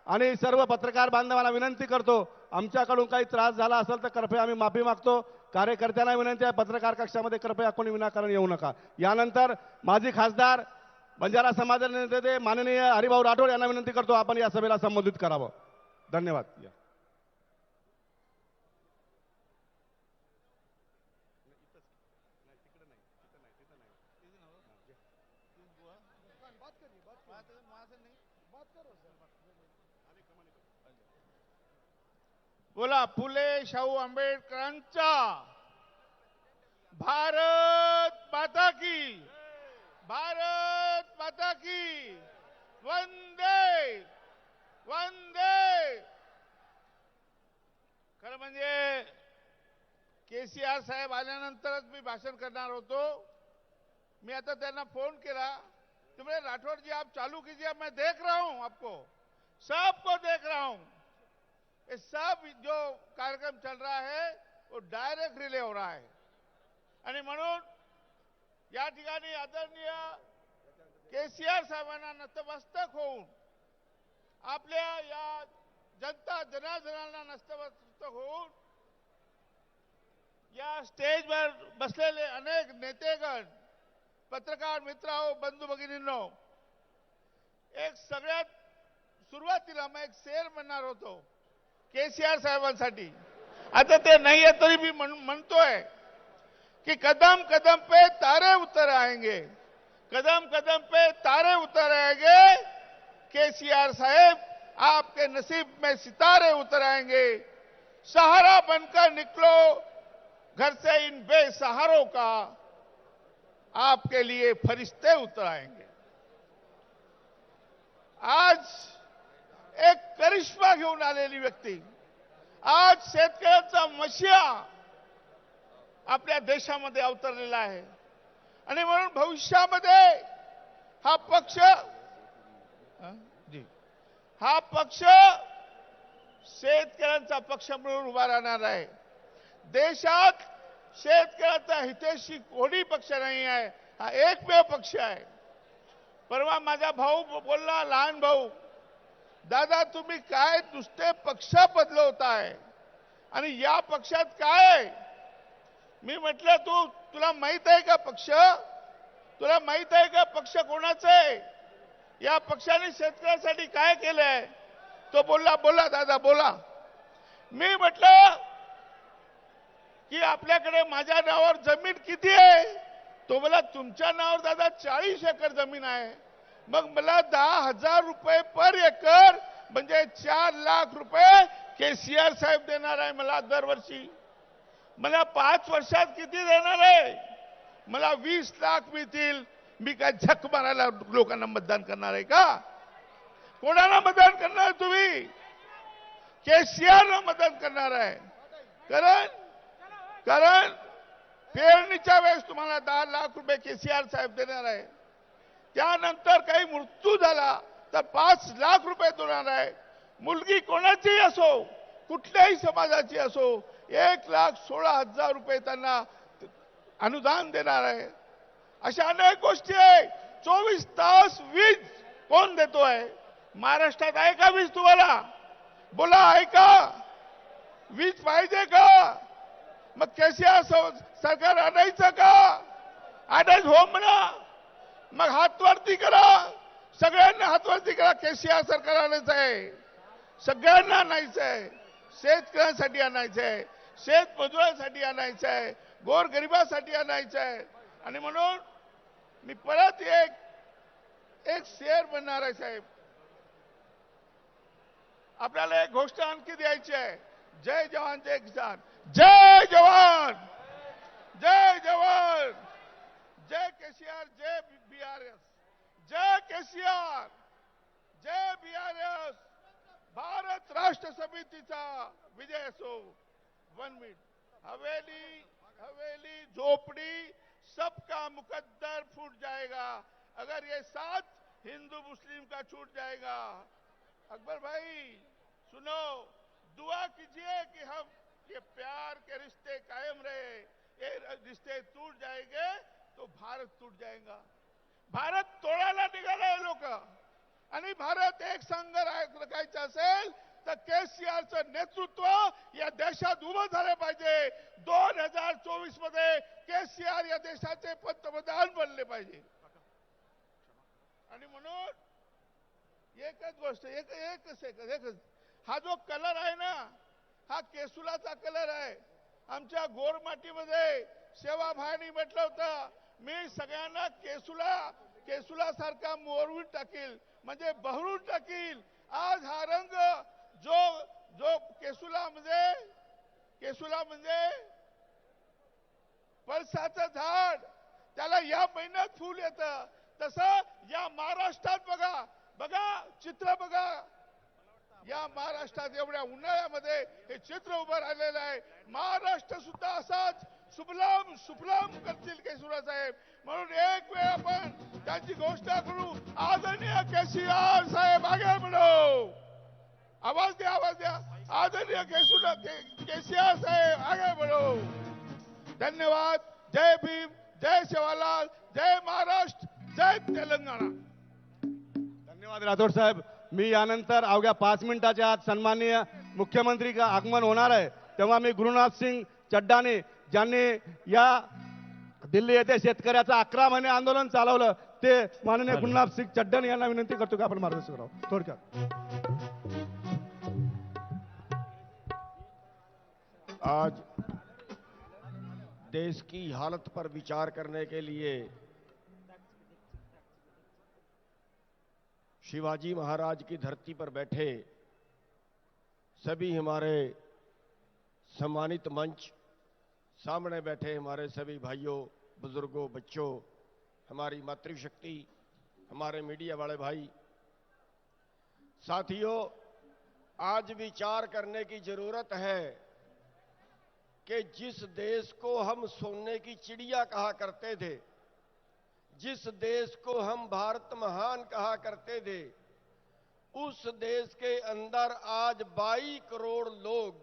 आणि सर्व पत्रकार बांधवांना विनंती करतो, आमच्याकडून काही त्रास झाला असेल तर कृपया आम्ही माफी मागतो. कार्यकर्त्यांना विनंती आहे, पत्रकार कक्षामध्ये कृपया कोणी विनाकारण येऊ नका. यानंतर माजी खासदार बंजारा समाजाचे नेते माननीय हरिभाऊ राठोड यांना विनंती करतो, आपण या सभेला संबोधित करावं. धन्यवाद. बोला फुले शाहू आंबेडकरांचा भारत माता की, भारत माता की, वंदे वंदे. खरं म्हणजे केसीआर साहेब आल्यानंतरच मी भाषण करणार होतो. मी आता त्यांना फोन केला, तुम्हें राठौड़ जी आप चालू कीजिए, मैं देख रहा हूं, आपको सबको देख रहा हूं. ये सब जो कार्यक्रम चल रहा है वो डायरेक्ट रिले हो रहा है. आणि म्हणून या ठिकाणी आदरणीय केसीआर साहेबांना नतमस्तक होऊन, आपल्या या जनता जनार्दनांना नतमस्तक होऊन, या स्टेजवर बसलेले अनेक नेतेगण, पत्रकार मित्रांनो, बंधू भगिनींनो, एक सगळ्यात सुरुवातीला मैं एक शेर म्हणणार होतो केसीआर साहेबांसाठी. आता ते नाहीये तरी मी म्हणतोय कि कदम कदम पे तारे उतर आएंगे, कदम कदम पे तारे उतर आएंगे. केसीआर साहेब, आपके नसीब में सितारे उतर आएंगे. सहारा बनकर निकलो घर से इन बेसहारों का, आपके लिए फरिश्ते उतर आएंगे. आज एक करिश्मा घेऊन आलेली व्यक्ती, आज शेतकऱ्यांचा मशिया आपल्या देशामध्ये अवतरलेला आहे. आणि म्हणून भविष्यामध्ये हा पक्ष शेतकऱ्यांचा पक्ष म्हणून उभा राहणार आहे. देशात शेतकऱ्याचा हितैषी कोणी पक्ष नाही आहे, हा एकमेव पक्ष आहे. परवा माझा भाऊ बोलला, लहान भाऊ, दादा तुम्ही काय नुसते पक्ष बदलवताय आणि या पक्षात काय. मी म्हटलं तुला माहित आहे का पक्ष, तुला माहित आहे का पक्ष कोणाचा आहे, या पक्षाने शेतकऱ्यांसाठी काय केलंय. तो बोलला, बोला दादा बोला. मी म्हटलं की आपल्याकडे माझ्या नावावर जमीन किती आहे. तो बोला तुमच्या नावावर दादा 40 एकर जमीन आहे. मग मला 10,000 रुपये पर एकर म्हणजे 4 लाख रुपये केसीआर साहेब देणार आहे मला दरवर्षी. मला 5 वर्षात किती देणार आहे, मला 20 लाख मिळतील. मी काय झक मारायला लोकांना मतदान करणार आहे का. कोणाला मतदान करणार तुम्ही. केसीआर मदत करणार आहे. कारण पेरणीच्या वेळेस तुम्हाला 10 लाख रुपये केसीआर साहेब देणार आहे. त्यानंतर काही मृत्यू झाला तर 5 लाख रुपये देणार आहे. मुलगी कोणाचीही असो, कुठल्याही समाजाची असो, 1,16,000 रुपये त्यांना अनुदान देणार आहे. अशा अनेक गोष्टी आहे. 24 तास वीज कोण देतोय? महाराष्ट्रात आहे का वीज? तुम्हाला बोला, आहे का वीज? पाहिजे का? मग केसीआर सरकार आणायचं का? आणायचं हो म्हणा. मग हातवरती करा, सगळ्यांना हातवरती करा. केसीआर सरकार आणायचं आहे, सगळ्यांना आणायचं आहे. शेतकऱ्यांसाठी आणायचं आहे, शेतमजुरांसाठी आणायचं आहे, गोरगरिबासाठी आणायचं आहे. आणि म्हणून मी परत एक शेअर म्हणणार आहे साहेब. आपल्याला एक गोष्ट आणखी द्यायची आहे. जय जवान जय किसान. जय जवान जय जवान. जय केसीआर जय बीआरएस. जय केसीआर जय बीआरएस. भारत राष्ट्र समितीचा विजय असो. 1 मिनिट. हवेली झोपड़ी सबका मुकद्दर फूट जाएगा अगर ये साथ हिंदू मुस्लिम का छूट जाएगा. अकबर भाई सुनो, दुआ कीजिए कि हम ये प्यार के रिश्ते कायम रहे. ये रिश्ते टूट जाएंगे तो भारत टूट जाएगा. भारत तोडायला निघाले लोक. आणि भारत एक संघ राखायचा असेल तर केसीआरचं नेतृत्व या देशात उभं झालं पाहिजे. 2024 मध्ये केसीआर या देशाचे पंतप्रधान बनले पाहिजे. आणि म्हणून एकच गोष्ट, एकच हा जो कलर आहे ना, हा केसुलाचा कलर आहे. आमच्या गोरमाटीमध्ये सेवाभाईंनी म्हटलं होतं, मी सगळ्यांना केसुला सारखा मोरवून टाकील, म्हणजे बहरून टाकील. आज हा रंग जो केसुला म्हणजे पळसाचं झाड, त्याला या महिन्यात फुल येतं. तसं या महाराष्ट्रात बघा चित्र बघा. या महाराष्ट्रात एवढ्या उन्हाळ्यामध्ये हे चित्र उभं राहिलेलं आहे. महाराष्ट्र सुद्धा असाच सुफलाम करतील केसुला साहेब. म्हणून एक वेळ आपण त्यांची घोषणा करू. आदरणीय केसीआर साहेब आगे बढ़ो. आवाज द्या. आदरणीय केसीआर साहेब आगे बढ़ो. धन्यवाद. जय भीम, जय सेवालाल, जय महाराष्ट्र, जय तेलंगणा. धन्यवाद राठोड साहेब. मी यानंतर अवघ्या 5 मिनिटाच्या आत सन्माननीय मुख्यमंत्री का आगमन होणार आहे, तेव्हा मी गुरुनाथ सिंग चड्डाने, ज्यांनी या दिल्ली येथे शेतकऱ्याचं 11 महिने आंदोलन चालवलं, ते माननीय गुरुनाथ सिंग चड्डन यांना विनंती करतो की आपण मार्गदर्शन करावं थोडक्यात. आज देश की हालत पर विचार करने के लिए शिवाजी महाराज की धरती पर बैठे सभी हमारे सम्मानित मंच, सामने बैठे हमारे सभी भाइयों, बुजुर्गों, बच्चों, हमारी मातृशक्ति, हमारे मीडिया वाले भाई, साथियों, आज विचार करने की जरूरत है कि जिस देश को हम सोने की चिड़िया कहा करते थे, जिस देश को हम भारत महान कहा करते थे, उस देश के अंदर आज 22 करोड़ लोग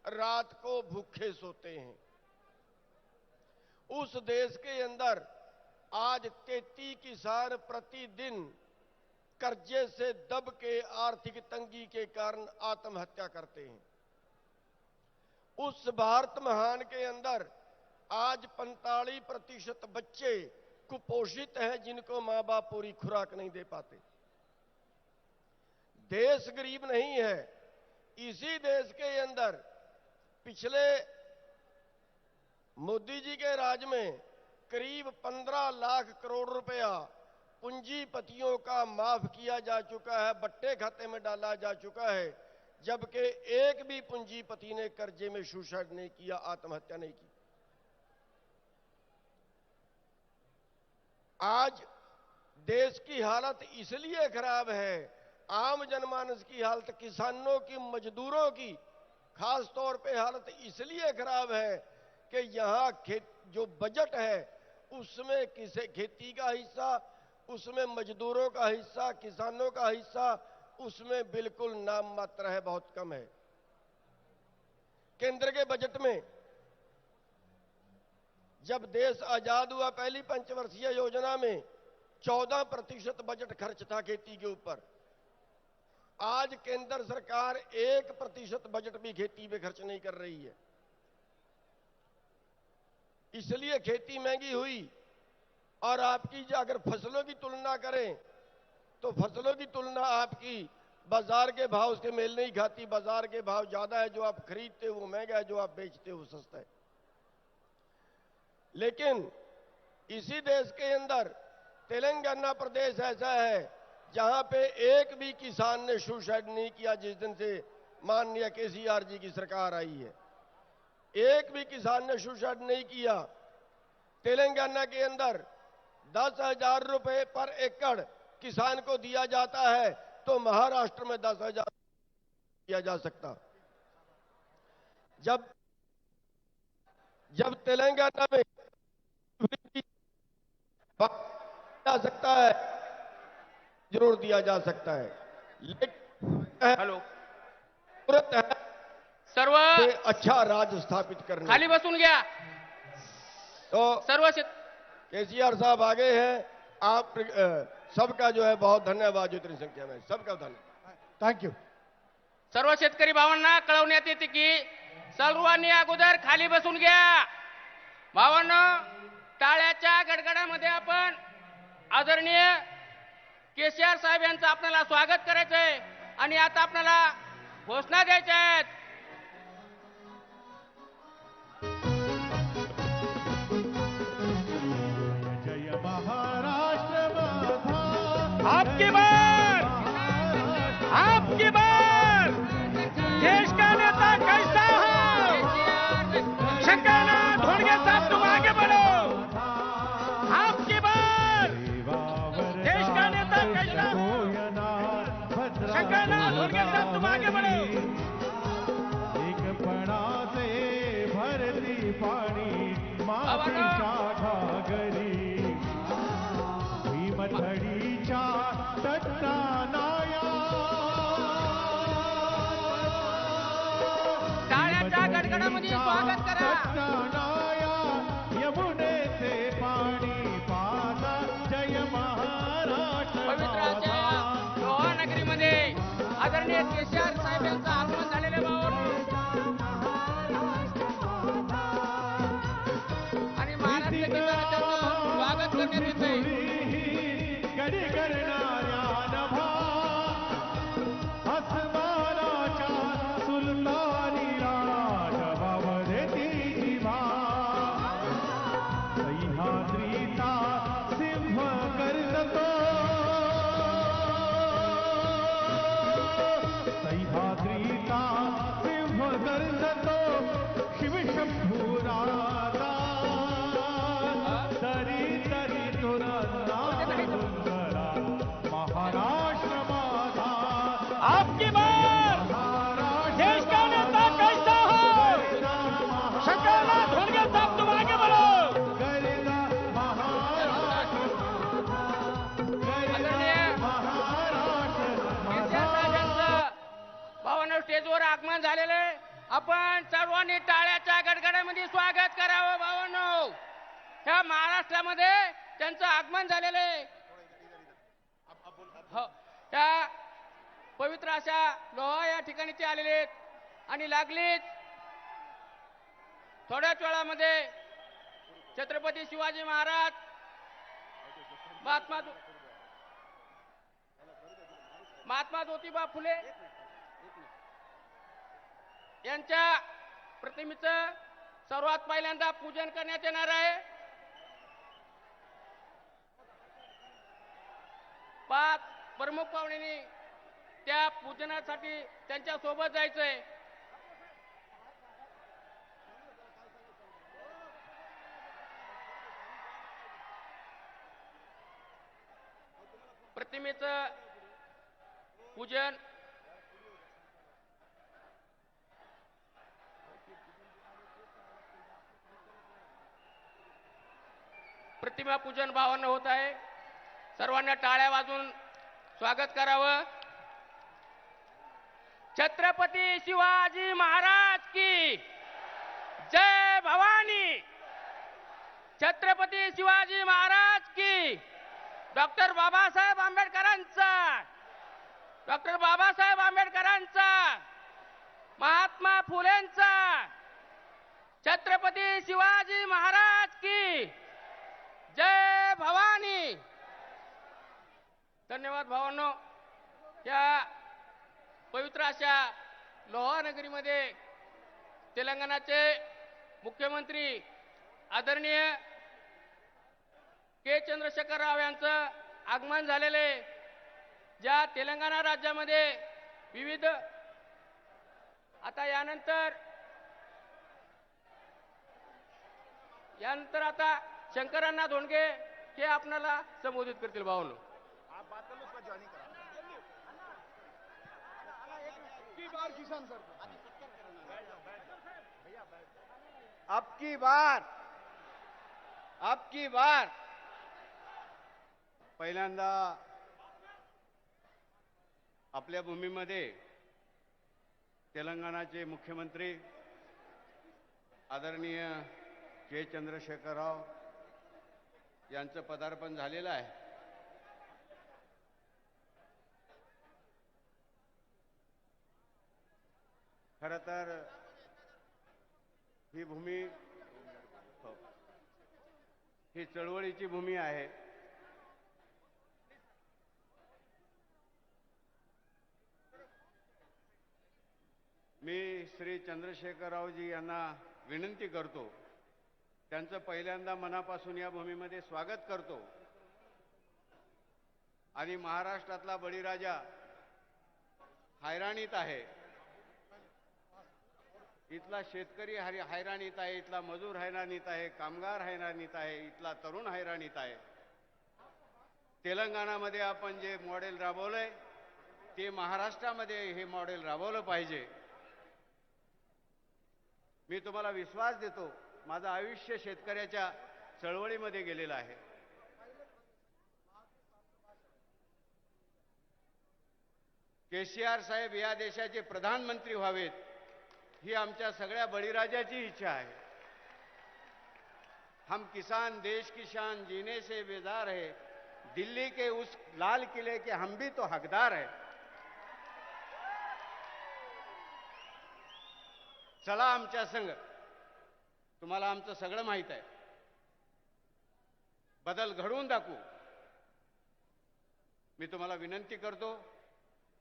रात को भूखे सोते हैं. उस देश के अंदर आज 33 किसान प्रतिदिन कर्जे से दब के आर्थिक तंगी के कारण आत्महत्या करते हैं. उस भारत महान के अंदर आज 45% बच्चे कुपोषित हैं, जिनको मां बाप पूरी खुराक नहीं दे पाते. देश गरीब नहीं है. इसी देश के अंदर पिछले मोदी जी के राज में करीब 15 लाख करोड़ रुपया पूंजीपतियों का माफ किया जा चुका है, बट्टे खाते में डाला जा चुका है, जबकि एक भी पूंजीपति ने कर्जे में सुसाइड नहीं किया, आत्महत्या नहीं की. आज देश की हालत इसलिए खराब है आम जनमानस की हालत, किसानों की, मजदूरों की खास तौर पे हालत इसलिए खराब है कि यहाँ जो बजट है उसमें किसे खेती का हिस्सा, उसमें मजदूरों का हिस्सा, किसानों का हिस्सा उसमें बिल्कुल नाम मात्र है, बहुत कम है। केंद्र के बजट में जब देश आजाद हुआ पहली पंचवर्षीय योजना में 14% बजट खर्च था खेती के ऊपर। आज केंद्र सरकार 1% बजट भी खेती पे खर्च नहीं कर रही है। इसलिए खेती महंगी हुई। और आपकी अगर फसलों की तुलना करें तो फसलों की तुलना आपकी बाजार के भाव से मेल नहीं खाती। बाजार के भाव ज्यादा है, जो आप खरीदते हो वो महंगा है, जो आप बेचते हो वो सस्ता है। लेकिन इसी देश के अंदर तेलंगाना प्रदेश ऐसा है जहां पे एक भी किसान ने सुसाइड नहीं किया जिस दिन से माननीय केसीआर जी की सरकार आई है। एक भी किसान ने सुसाइड नहीं किया। तेलंगाना के अंदर 10,000 रुपए पर एकड़ किसान को दिया जाता है, तो महाराष्ट्र में 10,000 दिया जा सकता। जब तेलंगाना में जा सकता है, जरूर दिया जा सकता है, लेकिन हॅलो जरूरत है सर्व से अच्छा राज स्थापित करने खाली बसून घ्या तो सर्व केसीआर साहब आगे हैं। आप सबका जो है बहुत धन्यवाद, जितनी संख्या में सबका धन्यवाद, थँक्यू। सर्व शेतकरी भावांना कळवण्यात येते की सर्वांनी अगोदर खाली बसून घ्या। भावांनो, टाळ्याच्या गडगडामध्ये आपण आदरणीय केसीआर साहेब यांचं आपल्याला स्वागत करायचंय आणि आता आपल्याला घोषणा द्यायच्या आहेत। आपकी बार देश का नेता कैसा हो, शंकरना धोंडगे साहब तुम आगे बढ़ो। आपकी बार देश का नेता कैसा हो, शंकरना धोंडगे साहब तुम आगे बढ़ो। एक पणाचे भरती पाणी मातीच्या घागरी, भीमथडीच्या तट्टानाया, टाळ्याच्या गडगडामध्ये स्वागत करा। तट्टानाया यमुनेचे पाणी पाजा, जय महाराष्ट्र पवित्र अशा लोहा नगरीमध्ये आदरणीय केसीआर साहेब यांचं आगमन झालेलं आहे आणि महाराष्ट्र गीताने त्यांचं स्वागत करण्यात येतंय। गडी करणाऱ्या नभा, अस्मानाच्या सुलतानी राजवावरे ती जिव्हा, सह्याद्रीचा सिंह करतो, सह्याद्रीचा सिंह करतो, शिवशंभूराजा तरी तरी तुरंता सुंदरा महाराष्ट्र माझा। आपकी बार देश का नेता कैसा हो, शंकरना धोंडगे साहब तुम आगे बढ़ो। गरिला महाराष्ट्र, गरिला महाराष्ट्र केसीआर साहेबांचं भावांनो स्टेजवर आगमन झालेलं आहे। आपण सर्वांनी टाळ्याच्या गडगडामध्ये स्वागत करावं भावांनो। ह्या महाराष्ट्रामध्ये त्यांचं आगमन झालेलं आहे। हो, त्या पवित्र अशा लोहा या ठिकाणी ते आलेले आहेत आणि लागलीच थोड्याच वेळामध्ये छत्रपती शिवाजी महाराज, महात्मा ज्योतिबा फुले यांच्या प्रतिमेचं सर्वात पहिल्यांदा पूजन करण्यात येणार आहे। 5 प्रमुख पाहुण्यांनी त्या पूजनासाठी त्यांच्या सोबत जायचंय। प्रतिमेचं पूजन प्रतिमा पूजन भावानं होत आहे. सर्वांना टाळ्या वाजवून स्वागत करावं. छत्रपती शिवाजी महाराज की जय भवानी. छत्रपती शिवाजी महाराज की. डॉक्टर बाबासाहेब आंबेडकरांचा, डॉक्टर बाबासाहेब आंबेडकरांचा, महात्मा फुलेंचा, छत्रपती शिवाजी महाराज की जय भवानी. धन्यवाद भावांनो. या पवित्र अशा लोहा नगरीमध्ये तेलंगणाचे मुख्यमंत्री आदरणीय के चंद्रशेखर राव यांचं आगमन झालेले, ज्या तेलंगणा राज्यामध्ये विविध आता यानंतर आता शंकरांना धोंडगे हे आपणाला संबोधित करतील. भावांनो, अब की बार पहिल्यांदा आपल्या भूमीमध्ये तेलंगणाचे मुख्यमंत्री आदरणीय के चंद्रशेखर राव यांचं पदार्पण झालेलं आहे. खरं तर ही भूमी ही चळवळीची भूमी आहे. मी श्री चंद्रशेखररावजी यांना विनंती करतो, त्यांचं पहिल्यांदा मनापासून या भूमीमध्ये स्वागत करतो आणि महाराष्ट्रातला बळीराजा हैराणीत आहे. इथला शेतकरी हैराणीत आहे, इथला मजूर हैराणीत आहे, कामगार हैराणीत आहे, इथला तरुण हैराणीत आहे. तेलंगणामध्ये आपण जे मॉडेल राबवलंय ते महाराष्ट्रामध्ये हे मॉडेल राबवलं पाहिजे. मी तुम्हाला विश्वास देतो, माझं आयुष्य शेतकऱ्याच्या चळवळीमध्ये गेलेलं आहे. केसीआर साहेब या देशाचे प्रधानमंत्री व्हावेत ही आमच्या सगळ्या बळीराजाची इच्छा आहे. हम किसान देश की शान जीने से बेजार है, दिल्ली के उस लाल किले के हम भी तो हकदार है. चला आमच्या संग, तुम्हाला आमचं सगळं माहित आहे. बदल घडवून दाखवू. मी तुम्हाला विनंती करतो,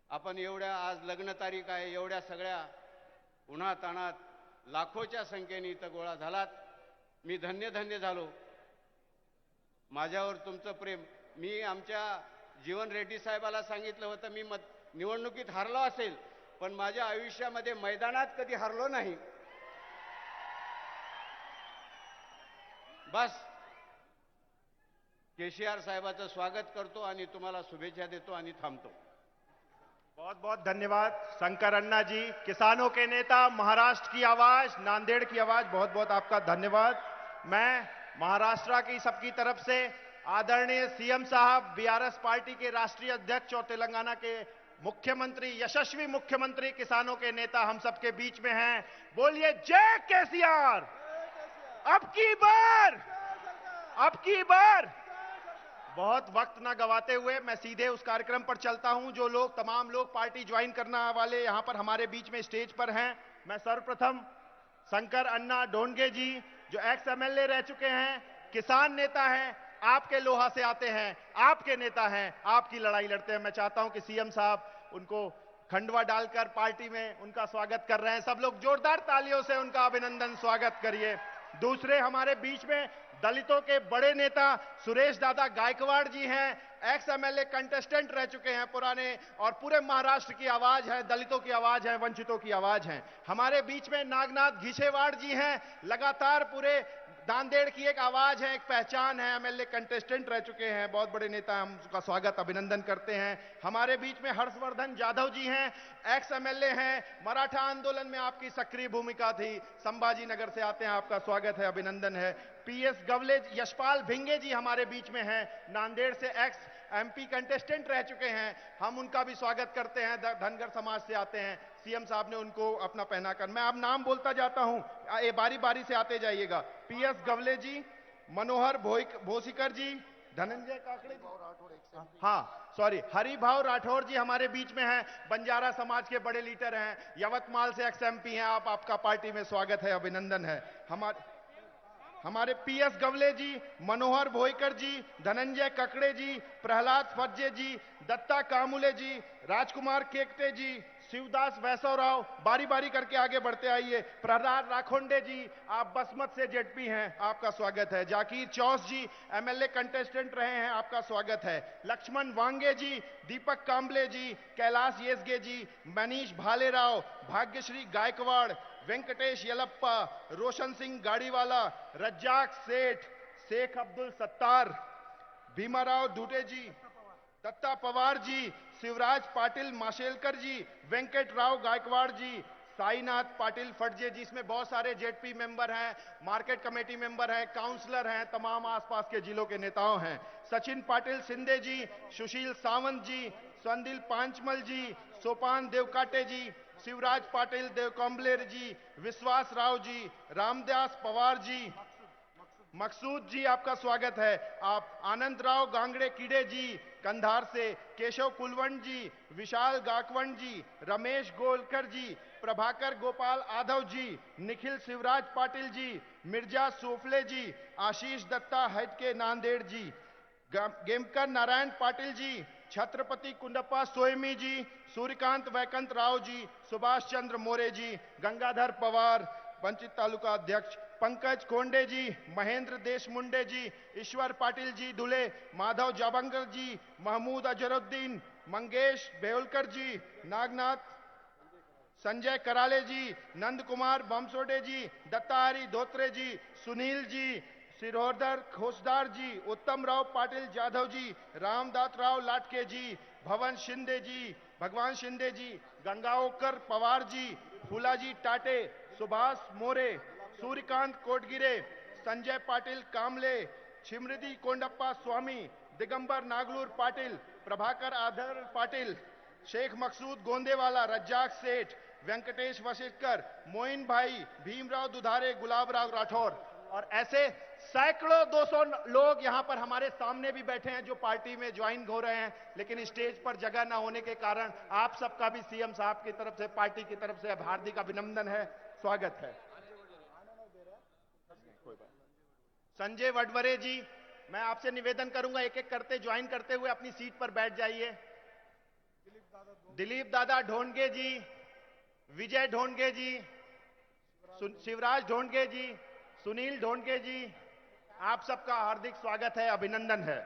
आपण एवढ्या आज लग्न तारीख आहे, एवढ्या सगळ्या उन्हाताणात लाखोच्या संख्येने इथं गोळा झालात. मी धन्य धन्य झालो. माझ्यावर तुमचं प्रेम. मी आमच्या जीवन रेड्डी साहेबाला सांगितलं होतं, मी निवडणुकीत हारलो असेल पण माझ्या आयुष्यामध्ये मैदानात कधी हारलो नाही. बस केसीआर साहेबाचं स्वागत करतो आणि तुम्हाला शुभेच्छा देतो आणि थांबतो. बहुत बहुत धन्यवाद शंकर अन्ना जी, किसानों के नेता, महाराष्ट्र की आवाज, नांदेड़ की आवाज, बहुत बहुत आपका धन्यवाद. मैं महाराष्ट्र की सबकी तरफ से आदरणीय सीएम साहब, बीआरएस पार्टी के राष्ट्रीय अध्यक्ष और तेलंगाना के मुख्यमंत्री, यशस्वी मुख्यमंत्री, किसानों के नेता हम सबके बीच में हैं. बोलिए जय केसीआर. अब की बार बहुत वक्त ना गवाते हुए मैं सीधे उस कार्यक्रम पर चलता हूं. जो लोग, तमाम लोग पार्टी ज्वाइन करने वाले यहां पर हमारे बीच में स्टेज पर हैं. मैं सर्वप्रथम शंकर अन्ना ढोंडगे जी, जो एक्स एमएलए रह चुके हैं, किसान नेता हैं, आपके लोहा से आते हैं, आपके नेता हैं, आपकी लड़ाई लड़ते हैं. मैं चाहता हूं कि सीएम साहब उनको खंडवा डालकर पार्टी में उनका स्वागत कर रहे हैं. सब लोग जोरदार तालियों से उनका अभिनंदन स्वागत करिए. दूसरे हमारे बीच में दलितों के बड़े नेता सुरेश दादा गायकवाड़ जी हैं, एक्स एमएलए कंटेस्टेंट रह चुके हैं पुराने, और पूरे महाराष्ट्र की आवाज है, दलितों की आवाज है, वंचितों की आवाज है। हमारे बीच में नागनाथ घिसेवाड़ जी हैं, लगातार पूरे नांदेड़ की एक आवाज है, एक पहचान है, एमएलए कंटेस्टेंट रह चुके हैं, बहुत बड़े नेता, हम उनका स्वागत अभिनंदन करते हैं। हमारे बीच में हर्षवर्धन जाधव जी हैं, एक्स एमएलए हैं, मराठा आंदोलन में आपकी सक्रिय भूमिका थी, संभाजी नगर से आते हैं, आपका स्वागत है, अभिनंदन है। पीएस गवले, यशपाल भिंगे जी हमारे बीच में हैं, नांदेड़ से एक्स एमपी कंटेस्टेंट रह चुके हैं, हम उनका भी स्वागत करते हैं, धनगर समाज से आते हैं, सीएम साहब ने उनको अपना पहनाकर। मैं अब नाम बोलता जाता हूं, ये बारी बारी से आते जाइएगा। पीएस गवले जी, मनोहर भोसीकर जी, धनंजय काकड़े, हाँ सॉरी, हरिभाव राठौर जी हमारे बीच में हैं, बंजारा समाज के बड़े लीडर हैं, यवतमाल से एक्स एमपी हैं, आपका पार्टी में स्वागत है, अभिनंदन है। हमारे पीएस गवले जी, मनोहर भोईकर जी, धनंजय ककड़े जी, प्रहलाद फज्जे जी, दत्ता कामुले जी, राजकुमार केकटे जी, शिवदास वैसवराव, बारी बारी करके आगे बढ़ते आइए। प्रहलाद राखोंडे जी, आप बसमत से जेडपी हैं, आपका स्वागत है। जाकिर चौस जी एमएलए कंटेस्टेंट रहे हैं, आपका स्वागत है। लक्ष्मण वांगे जी, दीपक कांबले जी, कैलाश येसगे जी, मनीष भालेराव, भाग्यश्री गायकवाड़, वेंकटेश यलप्पा, रोशन सिंह गाड़ीवाला, रज्जाक सेठ, शेख अब्दुल सत्तार, भीमाराव धुटे जी, दत्ता पवार जी, शिवराज पाटिल माशेलकर जी, वेंकट राव गायकवाड़ जी, साईनाथ पाटिल फटजे जी, इसमें बहुत सारे जेडपी मेंबर हैं, मार्केट कमेटी मेंबर हैं, काउंसलर हैं, तमाम आसपास के जिलों के नेताओं हैं। सचिन पाटिल सिंधे जी, सुशील सावंत जी, संदिल पांचमल जी, सोपान देवकाटे जी, शिवराज पाटिल देवकम्बलेर जी, विश्वास राव जी, रामदास पवार जी, मकसूद जी आपका स्वागत है। आप आनंद राव गांगड़े कीड़े जी कंधार से, केशव कुलवंत जी, विशाल गाकवंत जी, रमेश गोलकर जी, प्रभाकर गोपाल आधव जी, निखिल शिवराज पाटिल जी, मिर्जा सोफले जी, आशीष दत्ता हेड के नांदेड़ जी, गेमकर नारायण पाटिल जी, छत्रपति कुंडप्पा सोयमी जी, सूर्यकांत वैकंत राव जी, सुभाष चंद्र मोरे जी, गंगाधर पवार वंचित तालुका अध्यक्ष, पंकज कोंडे जी, महेंद्र देशमुंडे जी, ईश्वर पाटिल जी दुले, माधव जाबंगर जी, महमूद अजरुद्दीन, मंगेश बेउलकर जी, नागनाथ संजय कराले जी, नंद कुमार बमसोडे जी, दत्ताहरी धोत्रे जी, सुनील जी, सिरोधर खोसदार जी, उत्तम राव पाटिल जाधव जी, रामदास राव लाटके जी, भगवान शिंदे जी, गंगाओकर पवार जी, फूलाजी टाटे, सुभाष मोरे, सूर्यकांत कोटगिरे, संजय पाटिल कामले, छिमृति कोंडप्पा स्वामी, दिगंबर नागलूर पाटिल, प्रभाकर आधर पाटिल, शेख मकसूद गोंदेवाला, रज्जाक सेठ, वेंकटेश वशिष्कर, मोइन भाई, भीमराव दुधारे, गुलाबराव राठौर, और ऐसे सैकड़ों 200 लोग यहां पर हमारे सामने भी बैठे हैं जो पार्टी में ज्वाइन हो रहे हैं, लेकिन स्टेज पर जगह ना होने के कारण आप सबका भी सीएम साहब की तरफ से, पार्टी की तरफ से हार्दिक अभिनंदन है, स्वागत है। संजय वडवरे जी, मैं आपसे निवेदन करूंगा एक एक करते ज्वाइन करते हुए अपनी सीट पर बैठ जाइए। दिलीप दादा ढोंडगे जी, विजय ढोंडगे जी, शिवराज ढोंडगे जी, सुनील ढोंडगे जी, आप सबका हार्दिक स्वागत है, अभिनंदन है।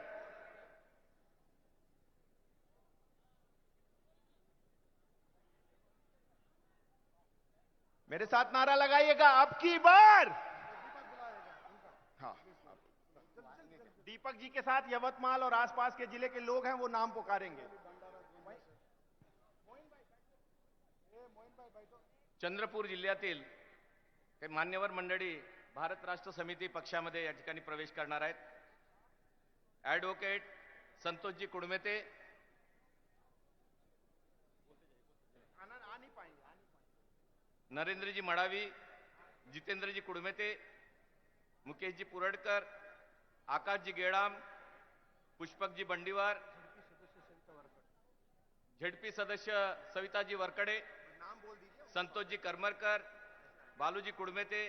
मेरे साथ नारा लगाइएगा, अब की बार। हाँ, दीपक जी के साथ यवतमाल और आसपास के जिले के लोग हैं, वो नाम पुकारेंगे। चंद्रपूर जिल्ह्यातील काही मान्यवर मंडळी भारत राष्ट्र समिती पक्षामध्ये या ठिकाणी प्रवेश करणार आहेत। ॲडव्होकेट संतोषजी कुडमेते, नरेंद्रजी मडावी, जितेंद्रजी कुडमेते, मुकेशजी पुरडकर, आकाशजी गेडाम, पुष्पकजी बंडीवार, झेडपी सदस्य सविताजी वरकडे, संतोषजी करमरकर, बालूजी कुडमेते,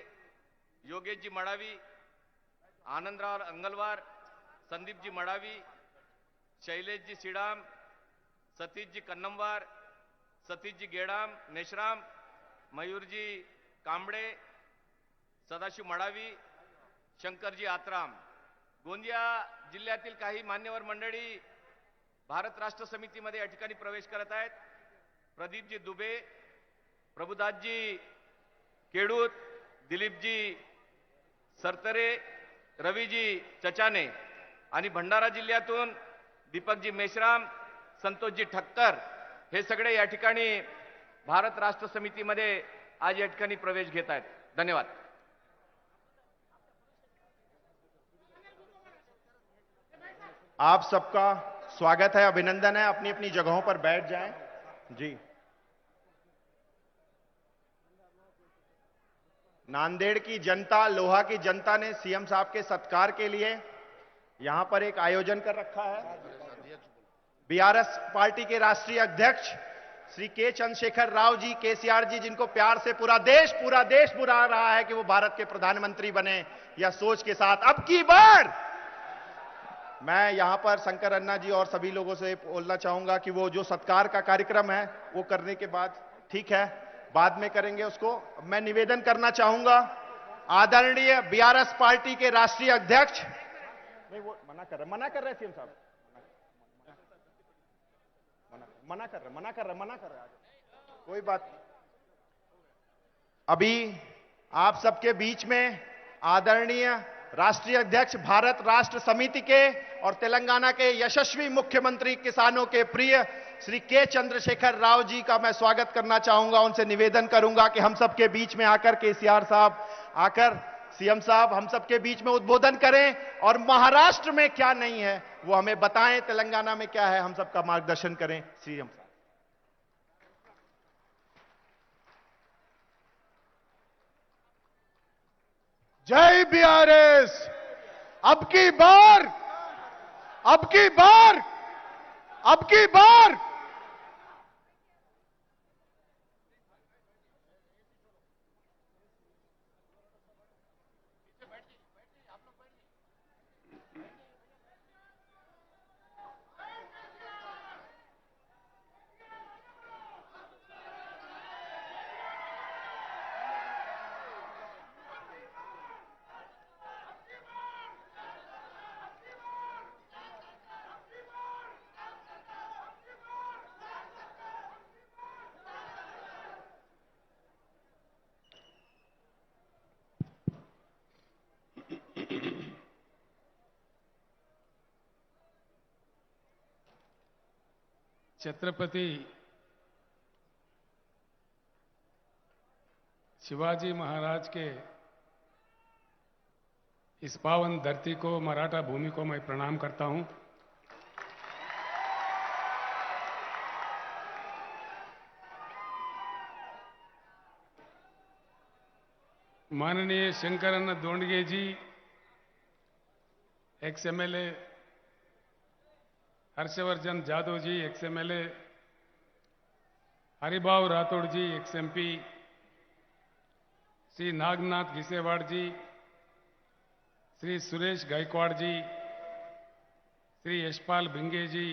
योगेशजी मडावी, आनंदराव अंगलवार, संदीपजी मडावी, शैलेशजी सिडाम, सतीशजी कन्नमवार, सतीशजी गेडाम मेश्राम, मयूरजी कांबळे, सदाशिव मडावी, शंकरजी आत्राम। गोंदिया जिल्ह्यातील काही मान्यवर मंडळी भारत राष्ट्र समितीमध्ये या ठिकाणी प्रवेश करत आहेत प्रदीपजी दुबे, प्रभुदासजी केडूत, दिलीपजी सरतरे, रवीजी चचाने आणि भंडारा जिल्ह्यातून दीपकजी मेश्राम, संतोषजी ठक्कर हे सगळे या ठिकाणी भारत राष्ट्र समितीमध्ये आज या ठिकाणी प्रवेश घेत आहेत. धन्यवाद. आप सबका स्वागत है, अभिनंदन है. अपनी अपनी जगहों पर बैठ जाएं. जी. नांदेड़ की जनता, लोहा की जनता ने सीएम साहब के सत्कार के लिए यहां पर एक आयोजन कर रखा है. बीआरएस पार्टी के राष्ट्रीय अध्यक्ष श्री के चंद्रशेखर राव जी, केसीआर जी, जिनको प्यार से पूरा देश बुला रहा है कि वो भारत के प्रधानमंत्री बने, या सोच के साथ अब की बार मैं यहां पर शंकर अन्ना जी और सभी लोगों से बोलना चाहूंगा कि वो जो सत्कार का कार्यक्रम है वो करने के बाद, ठीक है, बाद में करेंगे उसको. मैं निवेदन करना चाहूंगा आदरणीय बीआरएस पार्टी के राष्ट्रीय अध्यक्ष, नहीं वो मना कर रहे सीएम साहब, मना कर रहे कोई बात. अभी आप सबके बीच में आदरणीय राष्ट्रीय अध्यक्ष भारत राष्ट्र समिति के और तेलंगाना के यशस्वी मुख्यमंत्री, किसानों के प्रिय श्री के चंद्रशेखर राव जी का मैं स्वागत करना चाहूंगा. उनसे निवेदन करूंगा कि हम सबके बीच में आकर केसीआर साहब, आकर सीएम साहब हम सबके बीच में उद्बोधन करें और महाराष्ट्र में क्या नहीं है वो हमें बताएं, तेलंगाना में क्या है, हम सबका मार्गदर्शन करें. सीएम साहब. जय बीआरएस. अब की बार छत्रपति शिवाजी महाराज के इस पावन धरती को, मराठा भूमि को मैं प्रणाम करता हूं. माननीय शंकरन दोंडगे जी, एक्स एमएलए, हर्षवर्धन जादव जी, एक्स एमएलए, हरिभाव राठौड़ जी, एक्स एमपी, श्री नागनाथ घिसेवाड़ जी, श्री सुरेश गायकवाड़ जी, श्री यशपाल भिंगे जी,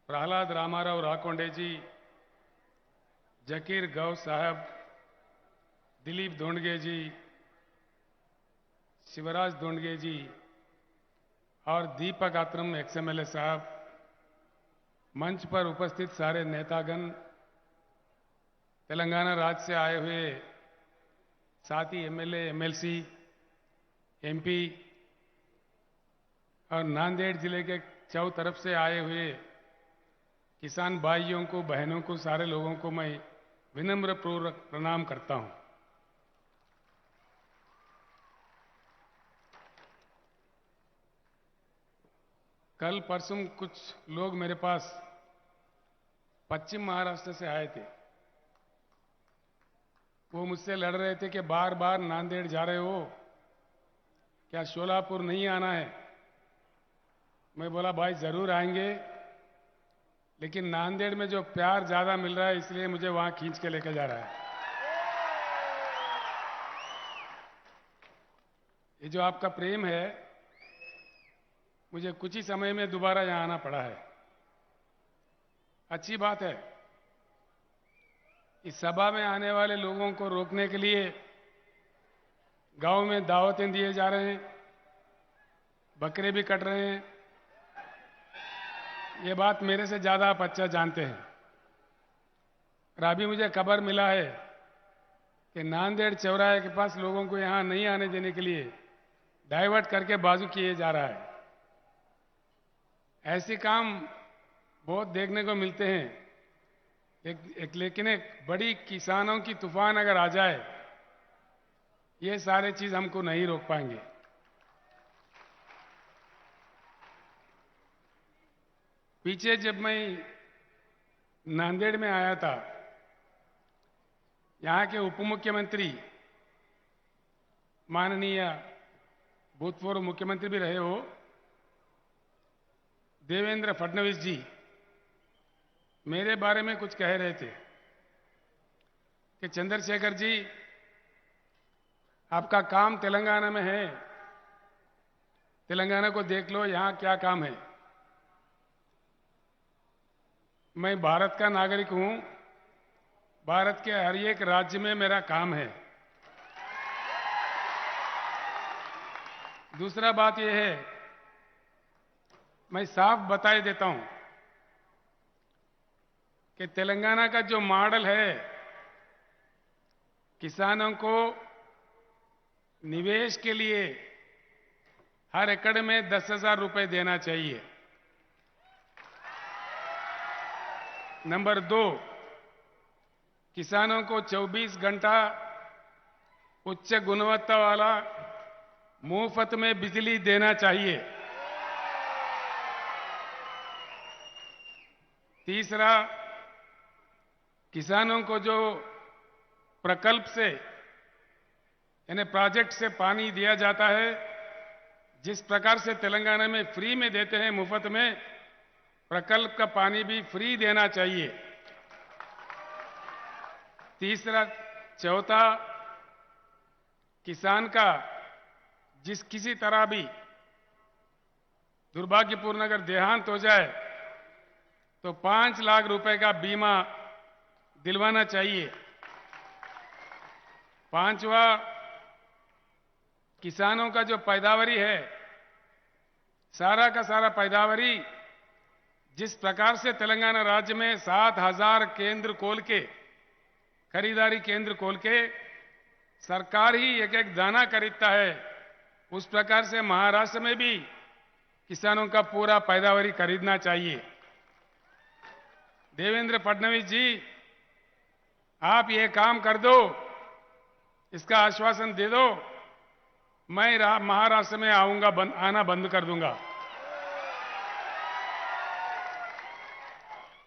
प्रहलाद रामाराव राकोंडे जी, जकीर गौ साहब, दिलीप दोंडगे जी, शिवराज दोंडगे जी और दीपक आत्रम एक्सएमएलए साहब, मंच पर उपस्थित सारे नेतागण, तेलंगाना राज्य से आए हुए साथी एमएलए, एमएलसी, एमपी और नांदेड़ जिले के चौ तरफ से आए हुए किसान भाइयों को, बहनों को, सारे लोगों को मैं विनम्र पूर्वक प्रणाम करता हूं. कल परसों कुछ लोग मेरे पास पश्चिम महाराष्ट्र से आए थे. वो मुझसे लड़ रहे थे कि बार बार नांदेड़ जा रहे हो, क्या शोलापुर नहीं आना है. मैं बोला भाई जरूर आएंगे, लेकिन नांदेड़ में जो प्यार ज्यादा मिल रहा है इसलिए मुझे वहां खींच के लेके जा रहा है. ये जो आपका प्रेम है, मुझे कुछ ही समय में दोबारा यहां आना पड़ा है. अच्छी बात है. इस सभा में आने वाले लोगों को रोकने के लिए गांव में दावतें दिए जा रहे हैं, बकरे भी कट रहे हैं. ये बात मेरे से ज्यादा आप अच्छा जानते हैं। और अभी मुझे खबर मिला है कि नांदेड़ चौराहे के पास लोगों को यहां नहीं आने देने के लिए डाइवर्ट करके बाजू किए जा रहा है। ऐसे काम बहुत देखने को मिलते हैं। लेकिन एक बड़ी किसानों की तूफान अगर आ जाए, ये सारे चीज हमको नहीं रोक पाएंगे। पीछे जब मैं नांदेड़ में आया था, यहां के उप मुख्यमंत्री माननीय भूतपूर्व मुख्यमंत्री भी रहे हो देवेंद्र फडणवीस जी मेरे बारे में कुछ कह रहे थे कि चंद्रशेखर जी, आपका काम तेलंगाना में है, तेलंगाना को देख लो, यहां क्या काम है। मैं भारत का नागरिक हूं, भारत के हर एक राज्य में मेरा काम है। दूसरा बात यह है, मैं साफ बताए देता हूं कि तेलंगाना का जो मॉडल है, किसानों को निवेश के लिए हर एकड़ में 10,000 रुपए देना चाहिए। नंबर 2, किसानों को 24 घंटा उच्च गुणवत्ता वाला मुफ्त में बिजली देना चाहिए। तीसरा, किसानों को जो प्रकल्प से यानी प्रोजेक्ट से पानी दिया जाता है, जिस प्रकार से तेलंगाना में फ्री में देते हैं मुफ्त में, प्रकल्प का पानी भी फ्री देना चाहिए। तीसरा, चौथा, किसान का किसी तरह भी दुर्भाग्यपूर्ण अगर देहांत हो जाए तो 5 लाख रुपए का बीमा दिलवाना चाहिए। पांचवा, किसानों का जो पैदावारी है, सारा का सारा पैदावारी जिस प्रकार से तेलंगाना राज्य में 7,000 केंद्र खोल के, खरीदारी केंद्र खोल के सरकार ही एक एक दाना खरीदता है, उस प्रकार से महाराष्ट्र में भी किसानों का पूरा पैदावारी खरीदना चाहिए। देवेंद्र फडणवीस जी, आप ये काम कर दो, इसका आश्वासन दे दो, मैं महाराष्ट्र में आऊंगा, आना बंद कर दूंगा।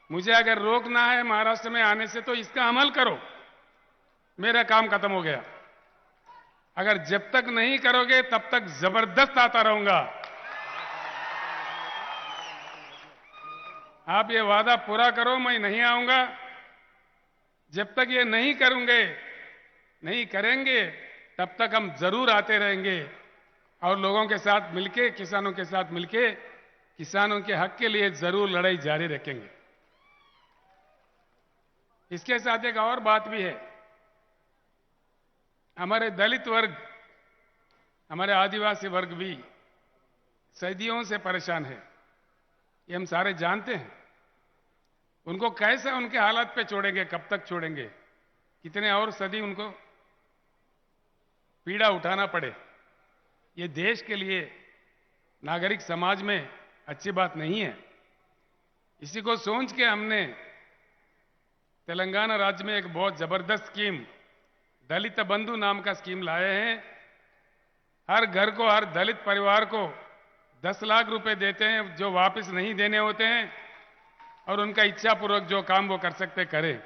मुझे अगर रोकना है महाराष्ट्र में आने से तो इसका अमल करो, मेरा काम खत्म हो गया। अगर जब तक नहीं करोगे तब तक जबरदस्त आता रहूंगा। आप ये वादा पूरा करो, मैं नहीं आऊंगा। जब तक ये नहीं करेंगे तब तक हम जरूर आते रहेंगे और लोगों के साथ मिलके, किसानों के साथ मिलके किसानों के हक के लिए जरूर लड़ाई जारी रखेंगे। इसके साथ एक और बात भी है, हमारे दलित वर्ग, हमारे आदिवासी वर्ग भी सदियों से परेशान है, ये हम सारे जानते हैं। उनको कैसे उनके हालात पे छोड़ेंगे, कब तक छोड़ेंगे, कितने और सदी उनको पीड़ा उठाना पड़े, ये देश के लिए, नागरिक समाज में अच्छी बात नहीं है। इसी को सोच के हमने तेलंगाना राज्य में एक बहुत जबरदस्त स्कीम, दलित बंधु नाम का स्कीम लाए हैं। हर घर को, हर दलित परिवार को 10 लाख रुपए देते हैं, जो वापस नहीं देने होते हैं, और उनका इच्छापूर्वक जो काम वो कर सकते करें।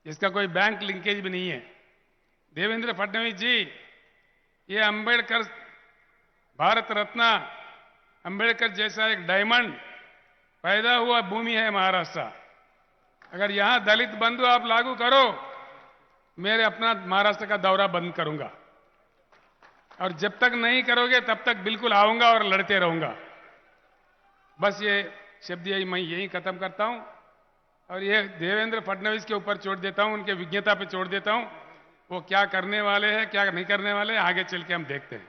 इसका कोई बैंक लिंकेज भी नहीं है। देवेंद्र फडणवीस जी, ये अंबेडकर, भारत रत्न अंबेडकर जैसा एक डायमंड पैदा हुआ भूमि है महाराष्ट्र। अगर यहां दलित बंधु आप लागू करो, मेरे अपना महाराष्ट्र का दौरा बंद करूंगा, और जब तक नहीं करोगे तब तक बिल्कुल आऊंगा और लड़ते रहूंगा। बस ये शब्द मैं यही खत्म करता हूं और ये देवेंद्र फडणवीस के ऊपर छोड़ देता हूं, उनके विज्ञता पे छोड़ देता हूं। वो क्या करने वाले हैं, क्या नहीं करने वाले हैं, आगे चल के हम देखते हैं।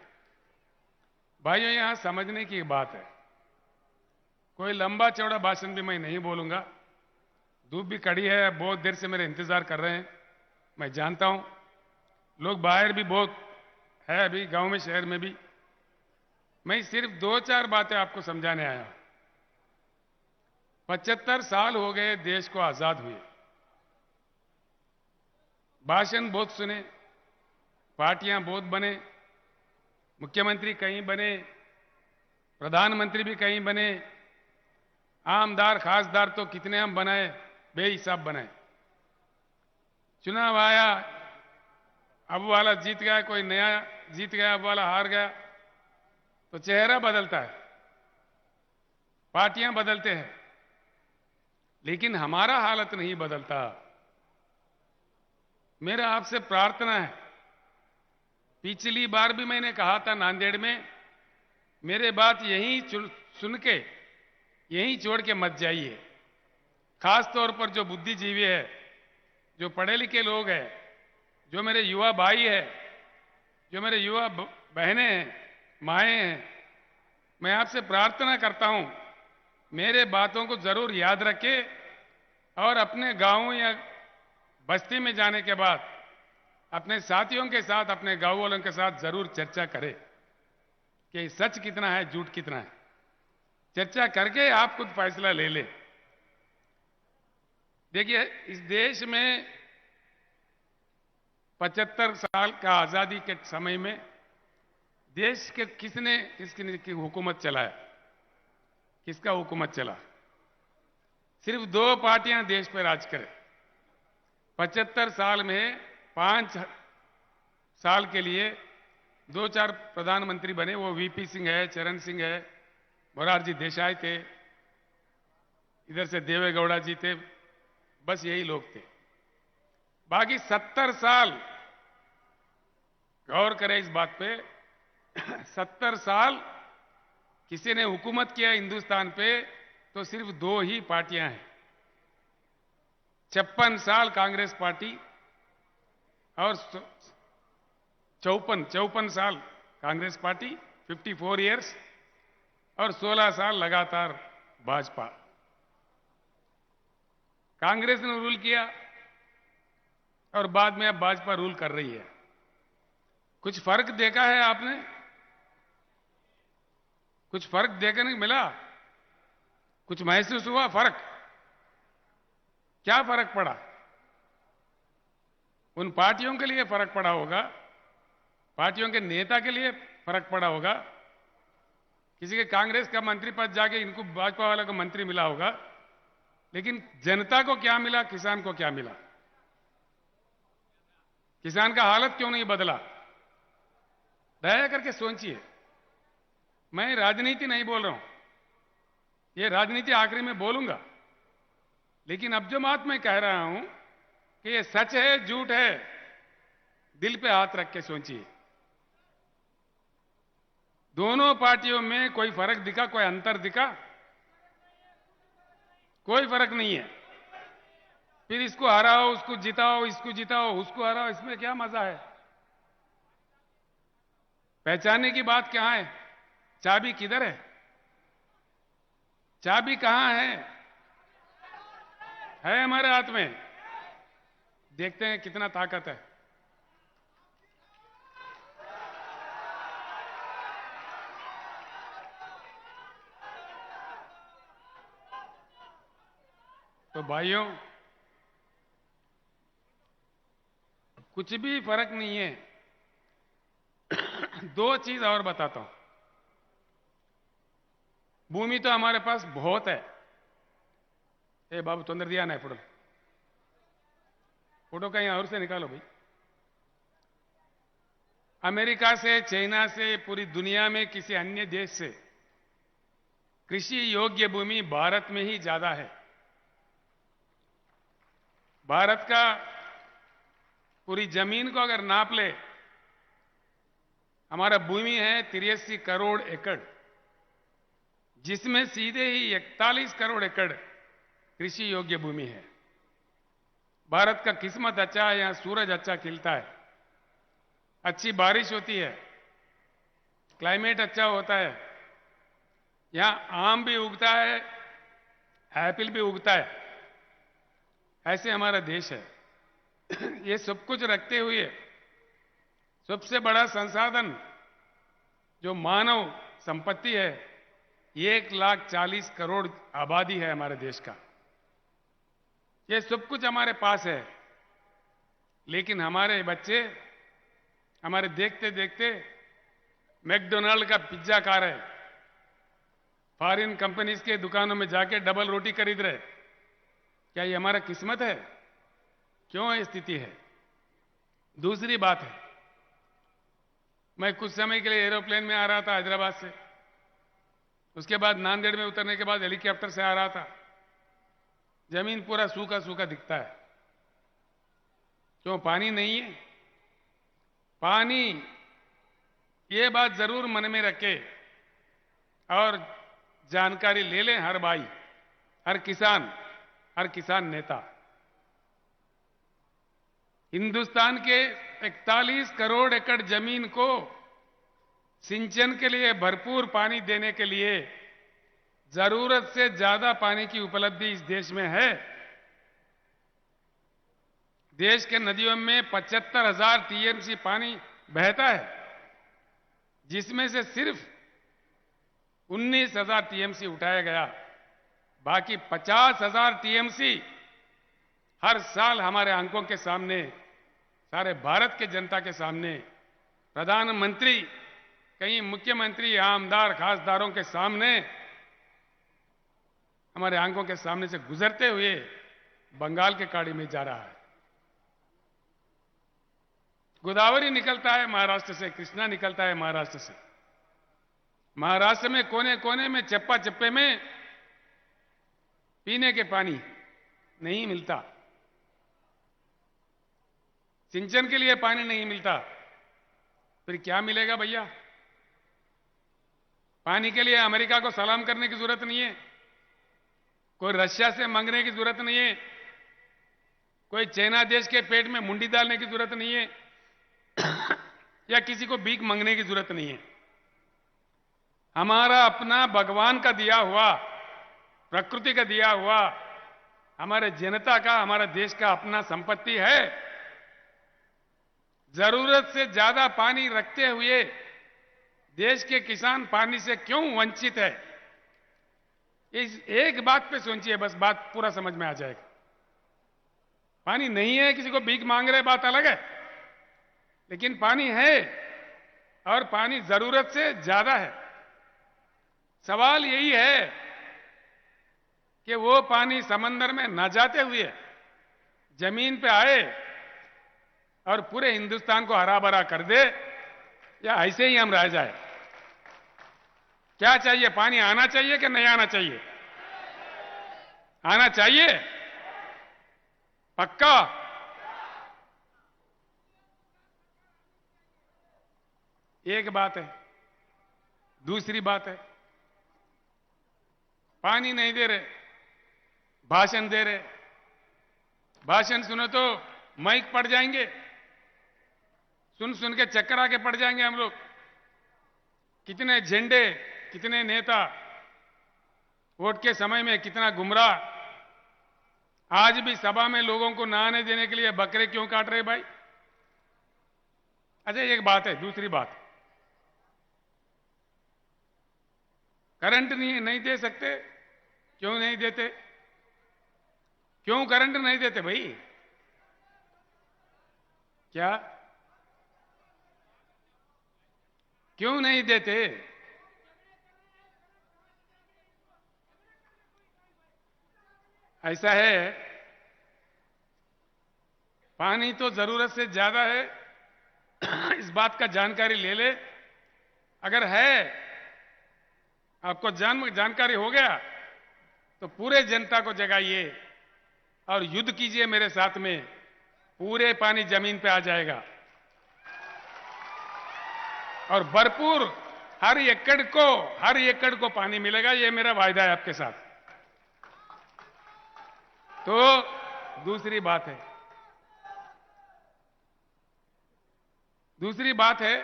भाइयों, यहां समझने की बात है, कोई लंबा चौड़ा भाषण भी मैं नहीं बोलूंगा। धूप भी कड़ी है, बहुत देर से मेरे इंतजार कर रहे हैं, मैं जानता हूं। लोग बाहर भी बहुत है, अभी गांव में शहर में भी। मैं सिर्फ 2-4 बातें आपको समझाने आया। 75 साल हो गए देश को आजाद हुए। भाषण बहुत सुने, पार्टियां बहुत बने, मुख्यमंत्री कहीं बने, प्रधानमंत्री भी कहीं बने, आमदार खासदार तो कितने हम बनाए, बेहिसाब बनाए। चुनाव आया, अब वाला जीत गया, कोई नया जीत गया, अब वाला हार गया, तो चेहरा बदलता है, पार्टियां बदलते हैं, लेकिन हमारा हालत नहीं बदलता। मेरा आपसे प्रार्थना है, पिछली बार भी मैंने कहा था नांदेड़ में, मेरे बात यहीं सुन के यहीं छोड़ के मत जाइए। खास तौर पर जो बुद्धिजीवी है, जो पढ़े लिखे लोग हैं, जो मेरे युवा भाई है, जो मेरे युवा बहनें हैं, माएँ हैं, मैं आपसे प्रार्थना करता हूं, मेरे बातों को जरूर याद रखें और अपने गांव या बस्ती में जाने के बाद अपने साथियों के साथ, अपने गांव वालों के साथ जरूर चर्चा करें कि सच कितना है, झूठ कितना है। चर्चा करके आप खुद फैसला ले ले। देखिए, इस देश में 75 साल का आजादी के समय में देश के किसकी हुकूमत चलाया, किसका हुकूमत चला? सिर्फ 2 पार्टियां देश पर राज करें। 75 साल में 5 साल के लिए 2-4 प्रधानमंत्री बने, वो वीपी सिंह है, चरण सिंह है, मोरारजी देसाई थे, इधर से देवेगौड़ा जी थे, बस यही लोग थे। बाकी 70 साल, गौर करें इस बात पे, 70 साल किसी ने हुकूमत किया हिंदुस्तान पे तो सिर्फ 2 ही पार्टियां हैं। 56 साल कांग्रेस पार्टी और 54 साल कांग्रेस पार्टी, 54 इयर्स, और 16 साल लगातार भाजपा। कांग्रेस ने रूल किया और बाद में अब भाजपा रूल कर रही है। कुछ फर्क देखा है आपने? कुछ फर्क देखने को मिला? कुछ महसूस हुआ फर्क? क्या फर्क पड़ा? उन पार्टियों के लिए फर्क पड़ा होगा, पार्टियों के नेता के लिए फर्क पड़ा होगा, किसी के कांग्रेस का मंत्री पद जाके इनको भाजपा वाले को मंत्री मिला होगा, लेकिन जनता को क्या मिला, किसान को क्या मिला? किसान का हालत क्यों नहीं बदला? दया करके सोचिए। मैं राजनीति नहीं बोल रहा हूं, ये राजनीति आखिरी में बोलूंगा, लेकिन अब जो बात मैं कह रहा हूं कि ये सच है झूठ है, दिल पे हाथ रख के सोचिए। दोनों पार्टियों में कोई फर्क दिखा, कोई अंतर दिखा? कोई फर्क नहीं है। फिर इसको हराओ, उसको जिताओ, इसको जिताओ, उसको हराओ, इसमें क्या मजा है? पहचानने की बात कहां है? चाबी किधर है? चाबी कहां है? है हमारे हाथ में। देखते हैं कितना ताकत है। तो भाइयों, कुछ भी फर्क नहीं है। 2 चीज और बताता हूं। भूमि तो हमारे पास बहुत है। ए बाबू, तोंदर दिया ना फोटो, फोटो कहीं और से निकालो भाई। अमेरिका से, चाइना से, पूरी दुनिया में किसी अन्य देश से कृषि योग्य भूमि भारत में ही ज्यादा है। भारत का पूरी जमीन को अगर नाप ले, हमारा भूमि है 83 करोड़ एकड़, जिसमें सीधे ही 41 करोड़ एकड़ कृषि योग्य भूमि है। भारत का किस्मत अच्छा है, यहां सूरज अच्छा खिलता है, अच्छी बारिश होती है, क्लाइमेट अच्छा होता है, यहां आम भी उगता है, एप्पल भी उगता है, ऐसे हमारा देश है। ये सब कुछ रखते हुए सबसे बड़ा संसाधन जो मानव संपत्ति है, 1,40,40,000 आबादी है हमारे देश का। ये सब कुछ हमारे पास है, लेकिन हमारे बच्चे हमारे देखते देखते मैकडोनाल्ड का पिज्जा खा रहे, फॉरेन कंपनीज के दुकानों में जाके डबल रोटी खरीद रहे। क्या ये हमारा किस्मत है? क्यों ये स्थिति है? दूसरी बात है, मैं कुछ समय के लिए एरोप्लेन में आ रहा था हैदराबाद से, उसके बाद नांदेड़ में उतरने के बाद हेलीकॉप्टर से आ रहा था। जमीन पूरा सूखा सूखा दिखता है। क्यों? पानी नहीं है। पानी, ये बात जरूर मन में रखे और जानकारी ले लें हर भाई, हर किसान नेता। हिंदुस्तान के 41 करोड़ एकड़ जमीन को सिंचन के लिए भरपूर पानी देने के लिए जरूरत से ज्यादा पानी की उपलब्धि इस देश में है। देश के नदियों में 75,000 टीएमसी पानी बहता है, जिसमें से सिर्फ 19,000 टीएमसी उठाया गया। बाकी 50,000 टीएमसी हर साल हमारे आंखों के सामने, सारे भारत के जनता के सामने, प्रधानमंत्री, कई मुख्यमंत्री, आमदार, खासदारों के सामने, हमारे आंखों के सामने से गुजरते हुए बंगाल के खाड़ी में जा रहा है। गोदावरी निकलता है महाराष्ट्र से, कृष्णा निकलता है महाराष्ट्र से। महाराष्ट्र में कोने कोने में, चप्पा चप्पे में पीने के पानी नहीं मिलता, सिंचन के लिए पानी नहीं मिलता। फिर क्या मिलेगा भैया? पानी के लिए अमेरिका को सलाम करने की जरूरत नहीं है, कोई रशिया से मांगने की जरूरत नहीं है, कोई चाइना देश के पेट में मुंडी डालने की जरूरत नहीं है या किसी को भीख मांगने की जरूरत नहीं है। हमारा अपना भगवान का दिया हुआ, प्रकृति का दिया हुआ, हमारे जनता का, हमारा देश का अपना संपत्ति है। जरूरत से ज्यादा पानी रखते हुए देश के किसान पानी से क्यों वंचित है? इस एक बात पे सोचिए, बस बात पूरा समझ में आ जाएगा। पानी नहीं है, किसी को भीख मांग रहे, बात अलग है, लेकिन पानी है और पानी जरूरत से ज्यादा है। सवाल यही है कि वो पानी समंदर में न जाते हुए जमीन पे आए और पूरे हिंदुस्तान को हरा भरा कर दे, या ऐसे ही हम रह जाए। क्या चाहिए? पानी आना चाहिए कि नहीं आना चाहिए? आना चाहिए, पक्का। एक बात है। दूसरी बात है, पानी नहीं दे रहे, भाषण दे रहे। भाषण सुनो तो माइक पड़ जाएंगे, सुन सुन के चक्कर आके पड़ जाएंगे हम लोग। कितने झंडे, कितने नेता, वोट के समय में कितना गुमराह। आज भी सभा में लोगों को नहाने देने के लिए बकरे क्यों काट रहे भाई? अच्छा, एक बात है। दूसरी बात, करंट नहीं दे सकते। क्यों नहीं देते? क्यों करंट नहीं देते भाई? क्या क्यों नहीं देते? ऐसा है, पानी तो जरूरत से ज्यादा है, इस बात का जानकारी ले ले। अगर है, आपको जानकारी हो गया, तो पूरे जनता को जगाइए और युद्ध कीजिए मेरे साथ में। पूरे पानी जमीन पे आ जाएगा और भरपूर हर एकड़ को पानी मिलेगा। ये मेरा वायदा है आपके साथ। तो दूसरी बात है,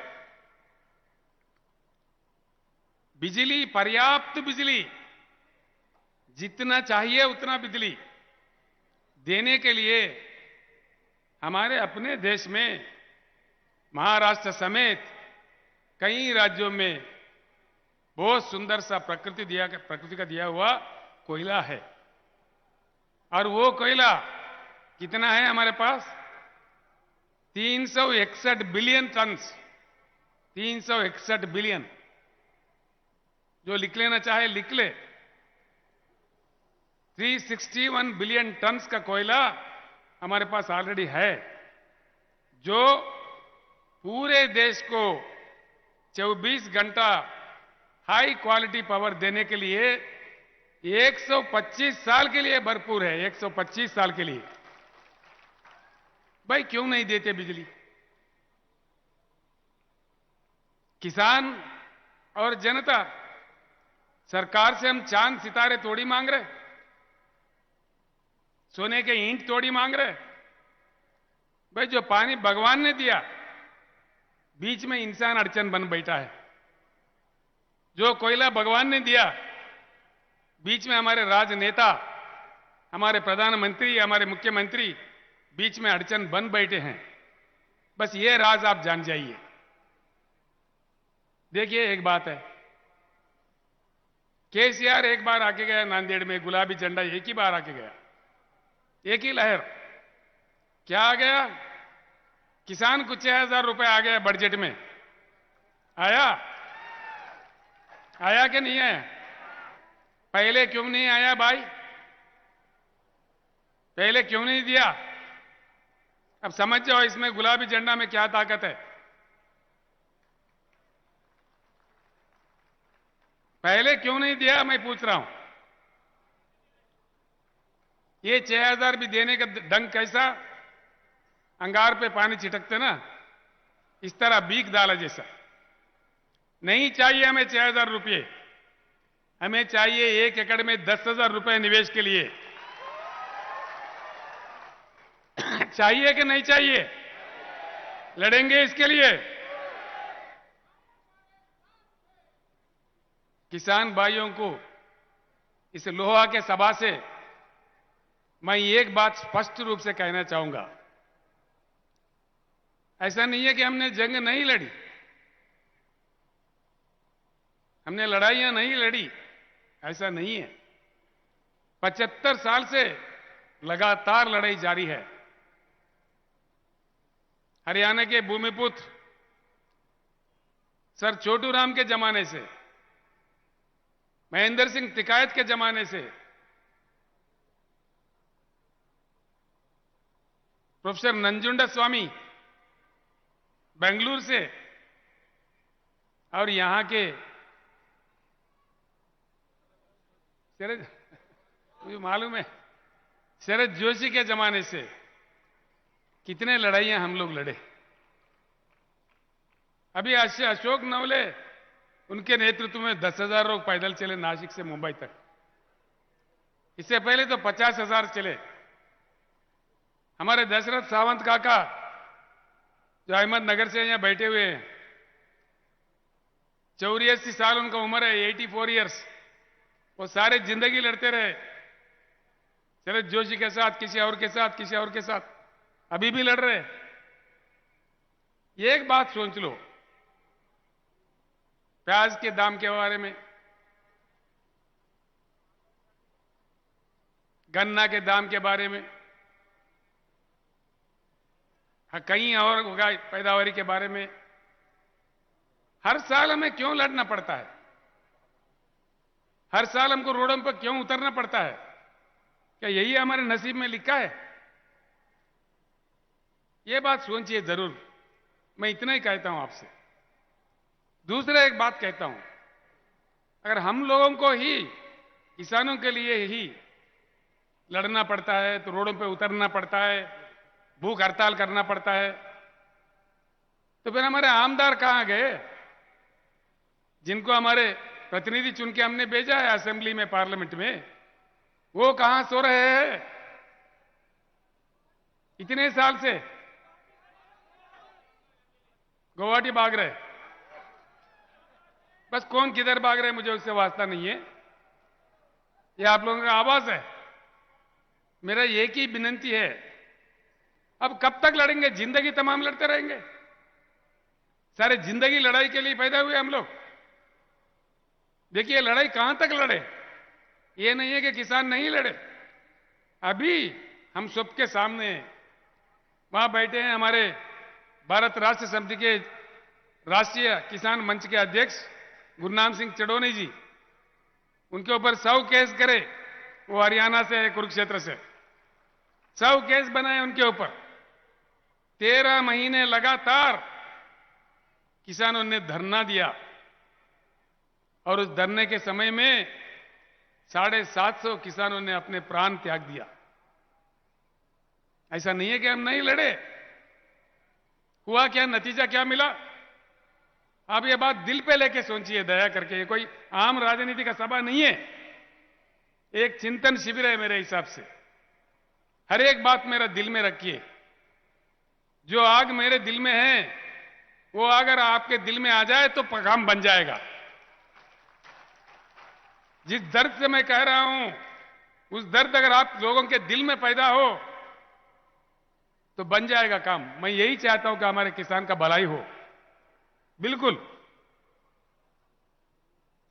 बिजली, पर्याप्त बिजली, जितना चाहिए उतना बिजली देने के लिए हमारे अपने देश में महाराष्ट्र समेत कई राज्यों में बहुत सुंदर सा प्रकृति का दिया हुआ कोयला है। और वो कोयला कितना है हमारे पास? 361 billion ton. 361 बिलियन। जो लिख लेना चाहे लिख ले। 361 बिलियन टन का कोयला हमारे पास ऑलरेडी है, जो पूरे देश को 24 घंटा हाई क्वालिटी पावर देने के लिए 125 साल के लिए भरपूर है। 125 साल के लिए। भाई क्यों नहीं देते बिजली? किसान और जनता, सरकार से हम चांद सितारे थोड़ी मांग रहे, सोने के ईंट थोड़ी मांग रहे। भाई जो पानी भगवान ने दिया, बीच में इंसान अड़चन बन बैठा है। जो कोयला भगवान ने दिया, बीच में हमारे राजनेता, हमारे प्रधानमंत्री, हमारे मुख्यमंत्री बीच में अड़चन बन बैठे हैं। बस ये राज आप जान जाइए। देखिए एक बात है, केसीआर एक बार आके गया नांदेड़ में, गुलाबी झंडा एक ही बार आके गया, एक ही लहर। क्या आ गया? किसान को 6,000 रुपए आ गया बजट में। आया? आया कि नहीं आया? पहले क्यों नहीं आया भाई? पहले क्यों नहीं दिया? अब समझ जाओ इसमें गुलाबी झंडा में क्या ताकत है। पहले क्यों नहीं दिया मैं पूछ रहा हूं। ये 6,000 भी देने का ढंग कैसा? अंगार पे पानी छिटकते ना, इस तरह बीक डाला जैसा। नहीं चाहिए हमें 6,000 रुपये, हमें चाहिए 1 एकड़ में 10,000 रुपए निवेश के लिए। चाहिए कि नहीं चाहिए? लड़ेंगे इसके लिए। किसान भाइयों को इस लोहा के सभा से मैं एक बात स्पष्ट रूप से कहना चाहूंगा। ऐसा नहीं है कि हमने जंग नहीं लड़ी, हमने लड़ाइयां नहीं लड़ी, ऐसा नहीं है। 75 साल से लगातार लड़ाई जारी है। हरियाणा के भूमिपुत्र सर छोटू राम के जमाने से, महेंद्र सिंह टिकायत के जमाने से, प्रोफेसर नंजुंडा स्वामी बेंगलुरु से, और यहां के शरद, मुझे मालूम है, शरद जोशी के जमाने से कितने लड़ाइयां हम लोग लड़े। अभी अशोक नवले, उनके नेतृत्व में 10,000 लोग पैदल चले नासिक से मुंबई तक। इससे पहले तो 50,000 चले। हमारे दशरथ सावंत काका जो अहमदनगर से यहां बैठे हुए हैं, 84 साल उनका उम्र है, 84 इयर्स। वो सारे जिंदगी लड़ते रहे शरद जोशी के साथ, किसी और के साथ, किसी और के साथ, अभी भी लड़ रहे। एक बात सोच लो, प्याज के दाम के बारे में, गन्ना के दाम के बारे में, कहीं और पैदावारी के बारे में हर साल हमें क्यों लड़ना पड़ता है? हर साल हमको रोडों पर क्यों उतरना पड़ता है? क्या यही हमारे नसीब में लिखा है? यह बात सोचिए जरूर। मैं इतना ही कहता हूं आपसे। दूसरा एक बात कहता हूं, अगर हम लोगों को ही, किसानों के लिए ही लड़ना पड़ता है, तो रोडों पे उतरना पड़ता है, भूख हड़ताल करना पड़ता है, तो फिर हमारे आमदार कहां गए, जिनको हमारे प्रतिनिधि चुन के हमने भेजा है असेंबली में, पार्लियामेंट में? वो कहां सो रहे हैं इतने साल से? गुवाहाटी भाग रहे। बस कौन किधर भाग रहे हैं मुझे उससे वास्ता नहीं है, ये आप लोगों का आवाज है। मेरा एक ही विनती है, अब कब तक लड़ेंगे? जिंदगी तमाम लड़ते रहेंगे? सारे जिंदगी लड़ाई के लिए पैदा हुए हम लोग। देखिए लड़ाई कहां तक लड़े, ये नहीं है कि किसान नहीं लड़े। अभी हम सबके सामने वहां बैठे हैं हमारे भारत राष्ट्र समिति के राष्ट्रीय किसान मंच के अध्यक्ष गुरनाम सिंह चडोनी जी, उनके ऊपर 100 केस करे, वो हरियाणा से है, कुरुक्षेत्र से 100 केस बनाए उनके ऊपर। 13 महीने लगातार किसानों ने धरना दिया और उस धरने के समय में 750 किसानों ने अपने प्राण त्याग दिया। ऐसा नहीं है कि हम नहीं लड़े। हुआ क्या, नतीजा क्या मिला? आप ये बात दिल पे लेके सोचिए दया करके। ये कोई आम राजनीति का सभा नहीं है, एक चिंतन शिविर है मेरे हिसाब से। हर एक बात मेरा दिल में रखिए। जो आग मेरे दिल में है वो अगर आपके दिल में आ जाए तो काम बन जाएगा। जिस दर्द से मैं कह रहा हूं उस दर्द अगर आप लोगों के दिल में पैदा हो तो बन जाएगा काम। मैं यही चाहता हूं कि हमारे किसान का भलाई हो। बिल्कुल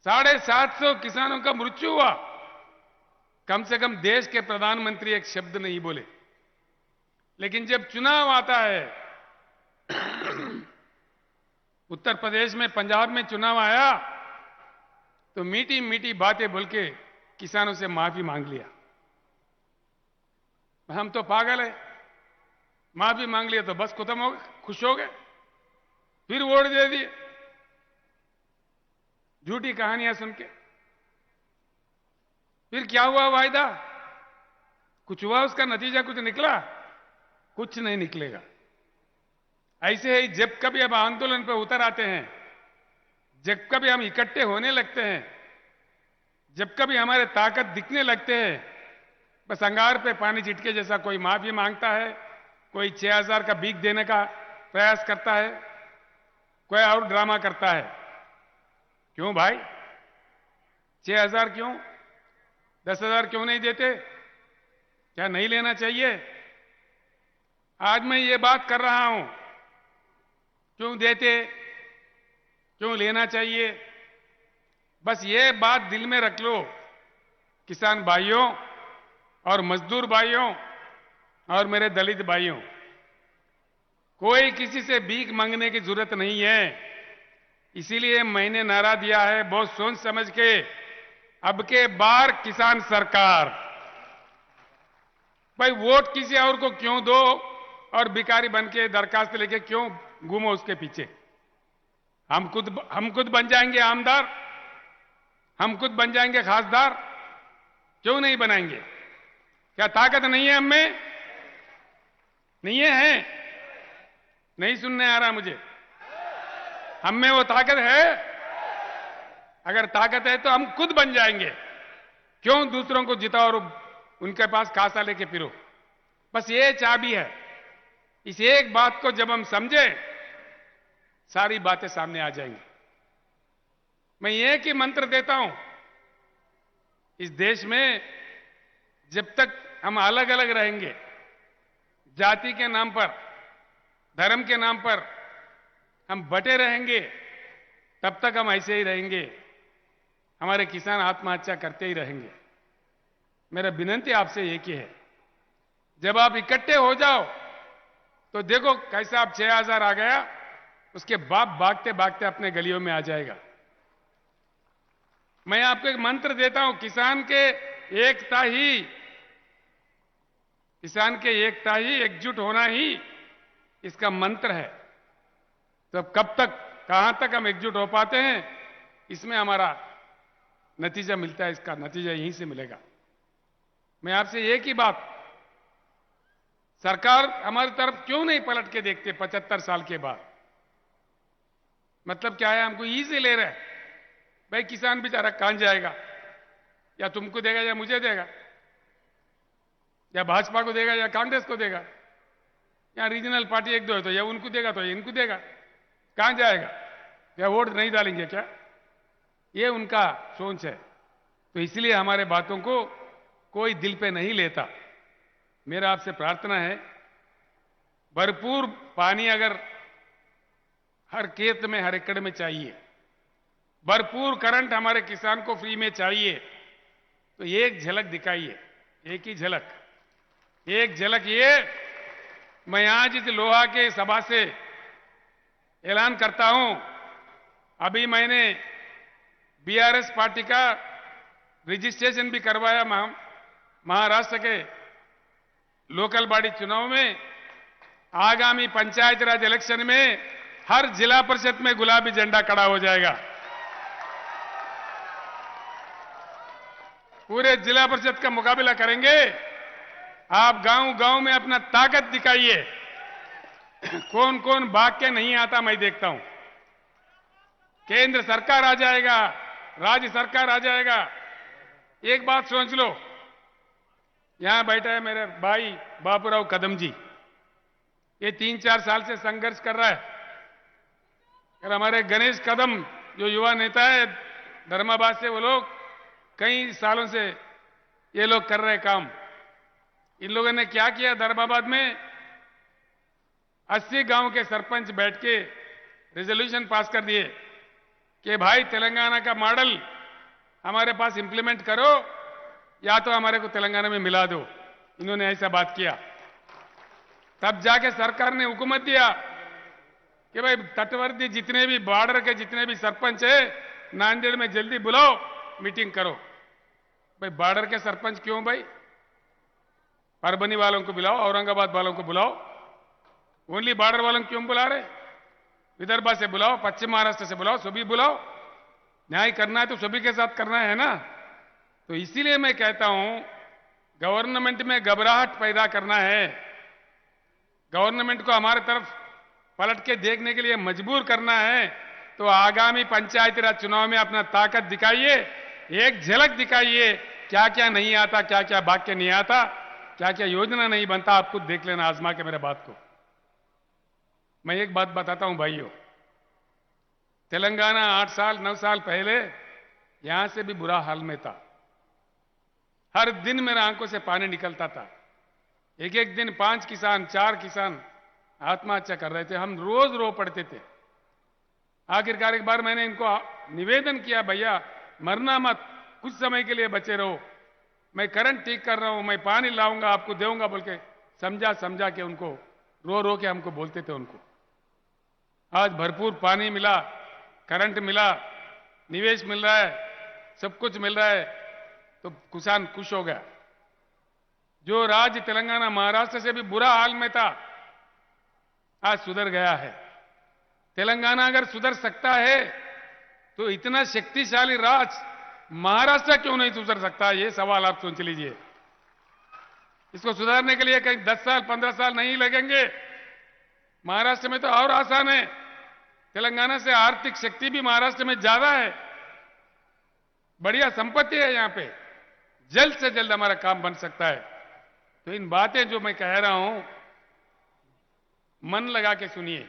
750 किसानों का मृत्यु हुआ, कम से कम देश के प्रधानमंत्री एक शब्द नहीं बोले। लेकिन जब चुनाव आता है, उत्तर प्रदेश में, पंजाब में चुनाव आया तो मीठी मीठी बातें बोल के किसानों से माफी मांग लिया। हम तो पागल है, माफी मांग लिया तो बस खत्म हो गए, खुश हो गए, फिर वोट दे दिए झूठी कहानियां सुन के। फिर क्या हुआ वायदा? कुछ हुआ? उसका नतीजा कुछ निकला? कुछ नहीं निकलेगा। ऐसे ही जब कभी अब आंदोलन पर उतर आते हैं, जब कभी हम इकट्ठे होने लगते हैं, जब कभी हमारे ताकत दिखने लगते हैं, बस अंगार पे पानी छिटके जैसा कोई माफी मांगता है, कोई 6000 का भीख देने का प्रयास करता है, कोई और ड्रामा करता है। क्यों भाई? 6000 क्यों? 10,000 क्यों नहीं देते? क्या नहीं लेना चाहिए? आज मैं ये बात कर रहा हूं, क्यों देते, क्यों लेना चाहिए? बस ये बात दिल में रख लो किसान भाइयों और मजदूर भाइयों और मेरे दलित भाइयों, कोई किसी से भीख मांगने की जरूरत नहीं है। इसीलिए मैंने नारा दिया है बहुत सोच समझ के, अब के बार किसान सरकार। भाई वोट किसी और को क्यों दो और भिखारी बन के दरखास्त लेके क्यों घूमो उसके पीछे? हम खुद बन जाएंगे आमदार, हम खुद बन जाएंगे खासदार, क्यों नहीं बनाएंगे? क्या ताकत नहीं है हम में? नहीं है? नहीं सुनने आ रहा मुझे? हम में वो ताकत है? अगर ताकत है तो हम खुद बन जाएंगे। क्यों दूसरों को जिताओ और उनके पास खासा लेके फिरो? बस ये चाबी है। इस एक बात को जब हम समझे, सारी बातें सामने आ जाएंगी। मैं एक ही मंत्र देता हूं, इस देश में जब तक हम अलग अलग रहेंगे, जाति के नाम पर, धर्म के नाम पर हम बटे रहेंगे, तब तक हम ऐसे ही रहेंगे। हमारे किसान आत्महत्या करते ही रहेंगे। मेरा विनती आपसे एक ही है, जब आप इकट्ठे हो जाओ तो देखो कैसे आप 6000 आ गया, उसके बाप भागते भागते अपने गलियों में आ जाएगा। मैं आपको एक मंत्र देता हूं, किसान के एकता ही एकजुट होना ही इसका मंत्र है। तो कब तक, कहां तक हम एकजुट हो पाते हैं, इसमें हमारा नतीजा मिलता है। इसका नतीजा यहीं से मिलेगा। मैं आपसे एक ही बात, सरकार हमारी तरफ क्यों नहीं पलट के देखते 75 साल के बाद? मतलब क्या है? हमको इजी ले रहे हैं। भाई किसान बेचारा कहां जाएगा? या तुमको देगा या मुझे देगा, या भाजपा को देगा या कांग्रेस को देगा, या रीजनल पार्टी एक दो है तो या उनको देगा तो या इनको देगा। कहां जाएगा? क्या वोट नहीं डालेंगे क्या? ये उनका सोच है। तो इसलिए हमारे बातों को कोई दिल पे नहीं लेता। मेरा आपसे प्रार्थना है, भरपूर पानी अगर हर खेत में हर एकड़ में चाहिए, भरपूर करंट हमारे किसान को फ्री में चाहिए, तो एक झलक दिखाइए, एक ही झलक, एक झलक। ये मैं आज इस लोहा के सभा से ऐलान करता हूं, अभी मैंने बीआरएस पार्टी का रजिस्ट्रेशन भी करवाया महाराष्ट्र के लोकल बॉडी चुनाव में। आगामी पंचायत राज इलेक्शन में हर जिला परिषद में गुलाबी झंडा खड़ा हो जाएगा। पूरे जिला परिषद का मुकाबला करेंगे। आप गांव गांव में अपना ताकत दिखाइए। कौन कौन भाग के नहीं आता मैं देखता हूं। केंद्र सरकार आ जाएगा, राज्य सरकार आ जाएगा। एक बात सोच लो, यहां बैठा है मेरे भाई बाबूराव कदम जी, ये 3-4 साल से संघर्ष कर रहा है। और हमारे गणेश कदम जो युवा नेता है धर्माबाद से, वो लोग कई सालों से ये लोग कर रहे काम। इन लोगों ने क्या किया, धर्माबाद में 80 गांव के सरपंच बैठ के रेजोल्यूशन पास कर दिए कि भाई तेलंगाना का मॉडल हमारे पास इंप्लीमेंट करो या तो हमारे को तेलंगाना में मिला दो। इन्होंने ऐसा बात किया। तब जाके सरकार ने हुकूमत दिया कि भाई तटवर्ती जितने भी बॉर्डर के जितने भी सरपंच है नांदेड़ में जल्दी बुलाओ, मीटिंग करो। भाई बॉर्डर के सरपंच क्यों भाई? परभनी वालों को बुलाओ, औरंगाबाद वालों को बुलाओ। ओनली बॉर्डर वालों को क्यों बुला रहे? विदर्भ से बुलाओ, पश्चिम महाराष्ट्र से बुलाओ, सभी बुलाओ। न्याय करना है तो सभी के साथ करना है ना। तो इसीलिए मैं कहता हूं, गवर्नमेंट में घबराहट पैदा करना है, गवर्नमेंट को हमारे तरफ पलट के देखने के लिए मजबूर करना है, तो आगामी पंचायती राज चुनाव में अपना ताकत दिखाइए, एक झलक दिखाइए। क्या क्या नहीं आता, क्या क्या वाक्य नहीं आता, क्या क्या योजना नहीं बनता, आप खुद देख लेना आजमा के मेरे बात को। मैं एक बात बताता हूं भाइयों, तेलंगाना 8 साल 9 साल पहले यहां से भी बुरा हाल में था। हर दिन मेरे आंखों से पानी निकलता था। एक एक दिन 5 किसान 4 किसान आत्महत्या कर रहे थे। हम रोज रो पड़ते थे। आखिरकार एक बार मैंने इनको निवेदन किया, भैया मरना मत, कुछ समय के लिए बचे रहो, मैं करंट ठीक कर रहा हूं, मैं पानी लाऊंगा आपको देऊंगा बोल के समझा के उनको रो रो के हमको बोलते थे उनको। आज भरपूर पानी मिला, करंट मिला, निवेश मिल रहा है, सब कुछ मिल रहा है, तो किसान खुश हो गया। जो राज्य तेलंगाना महाराष्ट्र से भी बुरा हाल में था आज सुधर गया है। तेलंगाना अगर सुधर सकता है तो इतना शक्तिशाली राज्य महाराष्ट्र क्यों नहीं सुधर सकता? ये सवाल आप सोच लीजिए। इसको सुधारने के लिए कहीं 10 साल 15 साल नहीं लगेंगे। महाराष्ट्र में तो और आसान है। तेलंगाना से आर्थिक शक्ति भी महाराष्ट्र में ज्यादा है, बढ़िया संपत्ति है यहां पे, जल्द से जल्द हमारा काम बन सकता है। तो इन बातें जो मैं कह रहा हूं मन लगा के सुनिए।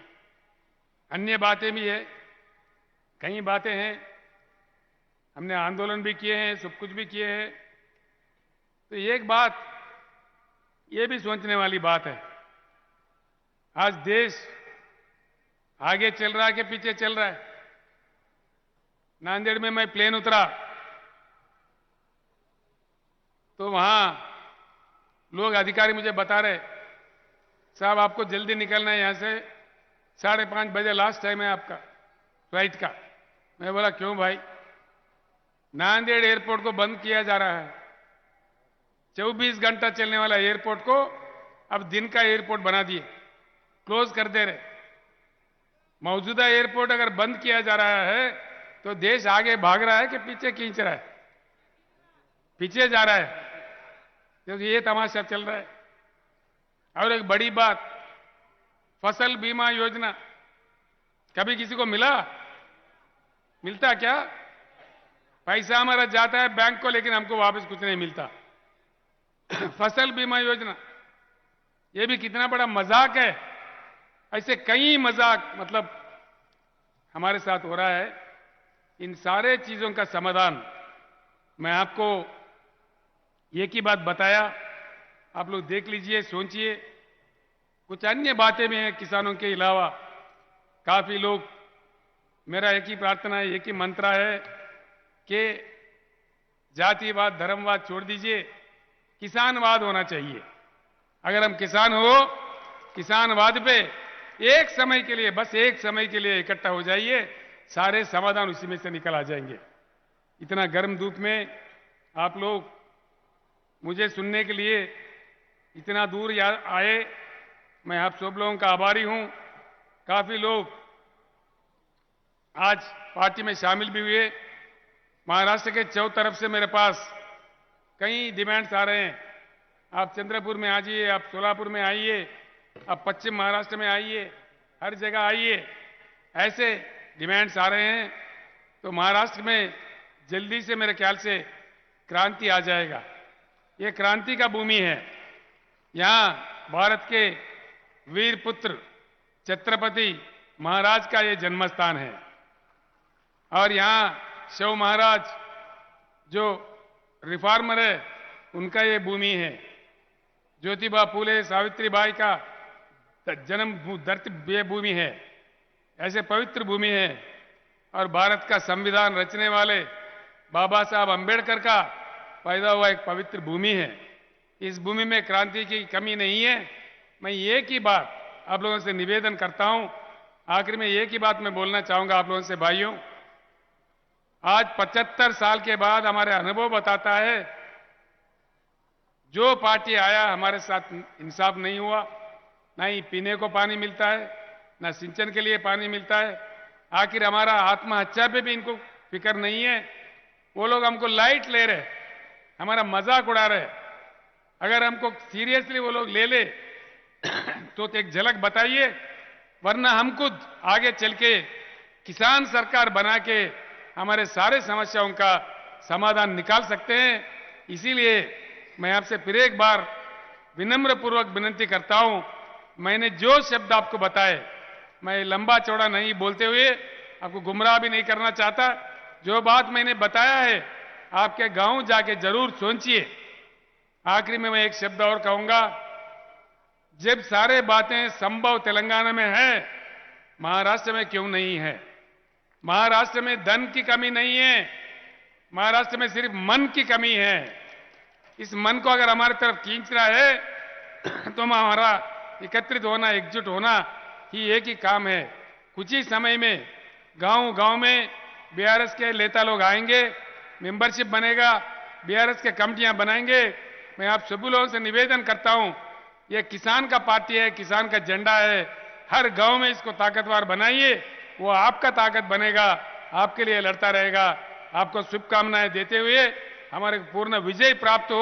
अन्य बातें भी है, कई बातें हैं, हमने आंदोलन भी किए हैं, सब कुछ भी किए हैं। तो एक बात ये भी सोचने वाली बात है, आज देश आगे चल रहा है कि पीछे चल रहा है? नांदेड़ में मैं प्लेन उतरा तो वहां लोग अधिकारी मुझे बता रहे, साहब आपको जल्दी निकलना है यहां से, 5:30 बजे लास्ट टाइम है आपका फ्लाइट का। मैं बोला क्यों भाई? नांदेड़ एयरपोर्ट को बंद किया जा रहा है। 24 घंटा चलने वाला एयरपोर्ट को अब दिन का एयरपोर्ट बना दिए, क्लोज कर दे रहे। मौजूदा एयरपोर्ट अगर बंद किया जा रहा है तो देश आगे भाग रहा है कि पीछे खींच रहा है? पीछे जा रहा है, क्योंकि ये तमाशा चल रहा है। और एक बड़ी बात, फसल बीमा योजना कभी किसी को मिला? मिलता क्या? पैसा हमारा जाता है बैंक को, लेकिन हमको वापस कुछ नहीं मिलता। फसल बीमा योजना, ये भी कितना बड़ा मजाक है। ऐसे कई मजाक मतलब हमारे साथ हो रहा है। इन सारे चीजों का समाधान मैं आपको एक ही बात बताया, आप लोग देख लीजिए, सोचिए। कुछ अन्य बातें भी हैं किसानों के अलावा। काफी लोग, मेरा एक ही प्रार्थना है, एक ही मंत्र है कि जातिवाद धर्मवाद छोड़ दीजिए, किसानवाद होना चाहिए। अगर हम किसान हो, किसानवाद पे एक समय के लिए, बस एक समय के लिए इकट्ठा हो जाइए, सारे समाधान उसी में से निकल आ जाएंगे। इतना गर्म धूप में आप लोग मुझे सुनने के लिए इतना दूर आए, मैं आप सब लोगों का आभारी हूं। काफी लोग आज पार्टी में शामिल भी हुए। महाराष्ट्र के चौतरफ से मेरे पास कई डिमांड्स आ रहे हैं। आप चंद्रपुर में आ जाइए, आप सोलापुर में आइए, आप पश्चिम महाराष्ट्र में आइए, हर जगह आइए, ऐसे डिमांड्स आ रहे हैं। तो महाराष्ट्र में जल्दी से मेरे ख्याल से क्रांति आ जाएगा। ये क्रांति का भूमि है। यहां भारत के वीर पुत्र छत्रपति महाराज का ये जन्मस्थान है और यहां शिव महाराज जो रिफॉर्मर है, उनका ये भूमि है। ज्योतिबा फूले सावित्रीबाई का जन्म धरती ये भूमि है। ऐसे पवित्र भूमि है। और भारत का संविधान रचने वाले बाबा साहब अंबेडकर का पैदा हुआ एक पवित्र भूमि है। इस भूमि में क्रांति की कमी नहीं है। मैं एक ही बात आप लोगों से निवेदन करता हूं, आखिर में एक ही बात मैं बोलना चाहूंगा आप लोगों से। भाइयों, आज 75 साल के बाद हमारे अनुभव बताता है, जो पार्टी आया हमारे साथ इंसाफ नहीं हुआ। ना ही पीने को पानी मिलता है, ना सिंचन के लिए पानी मिलता है। आखिर हमारा आत्महत्या पे भी इनको फिक्र नहीं है। वो लोग हमको लाइट ले रहे, हमारा मजाक उड़ा रहे। अगर हमको सीरियसली वो लोग ले ले तो एक झलक बताइए, वरना हम खुद आगे चल के किसान सरकार बना के हमारे सारे समस्याओं का समाधान निकाल सकते हैं। इसीलिए मैं आपसे फिर एक बार विनम्र पूर्वक विनती करता हूं, मैंने जो शब्द आपको बताए, मैं लंबा चौड़ा नहीं बोलते हुए आपको गुमराह भी नहीं करना चाहता। जो बात मैंने बताया है, आपके गांव जाके जरूर सोचिए। आखिरी में मैं एक शब्द और कहूंगा, जब सारे बातें संभव तेलंगाना में है, महाराष्ट्र में क्यों नहीं है? महाराष्ट्र में धन की कमी नहीं है, महाराष्ट्र में सिर्फ मन की कमी है। इस मन को अगर हमारी तरफ खींच रहा है तो हमारा एकत्रित होना, एकजुट होना ही एक ही काम है। कुछ ही समय में गांव गांव में बीआरएस के नेता लोग आएंगे, मेंबरशिप बनेगा, बीआरएस के कमिटियां बनाएंगे। मैं आप सभी लोगों से निवेदन करता हूं, ये किसान का पार्टी है, किसान का झंडा है। हर गांव में इसको ताकतवर बनाइए, वो आपका ताकत बनेगा, आपके लिए लड़ता रहेगा। आपको शुभकामनाएं देते हुए हमारे पूर्ण विजय प्राप्त हो।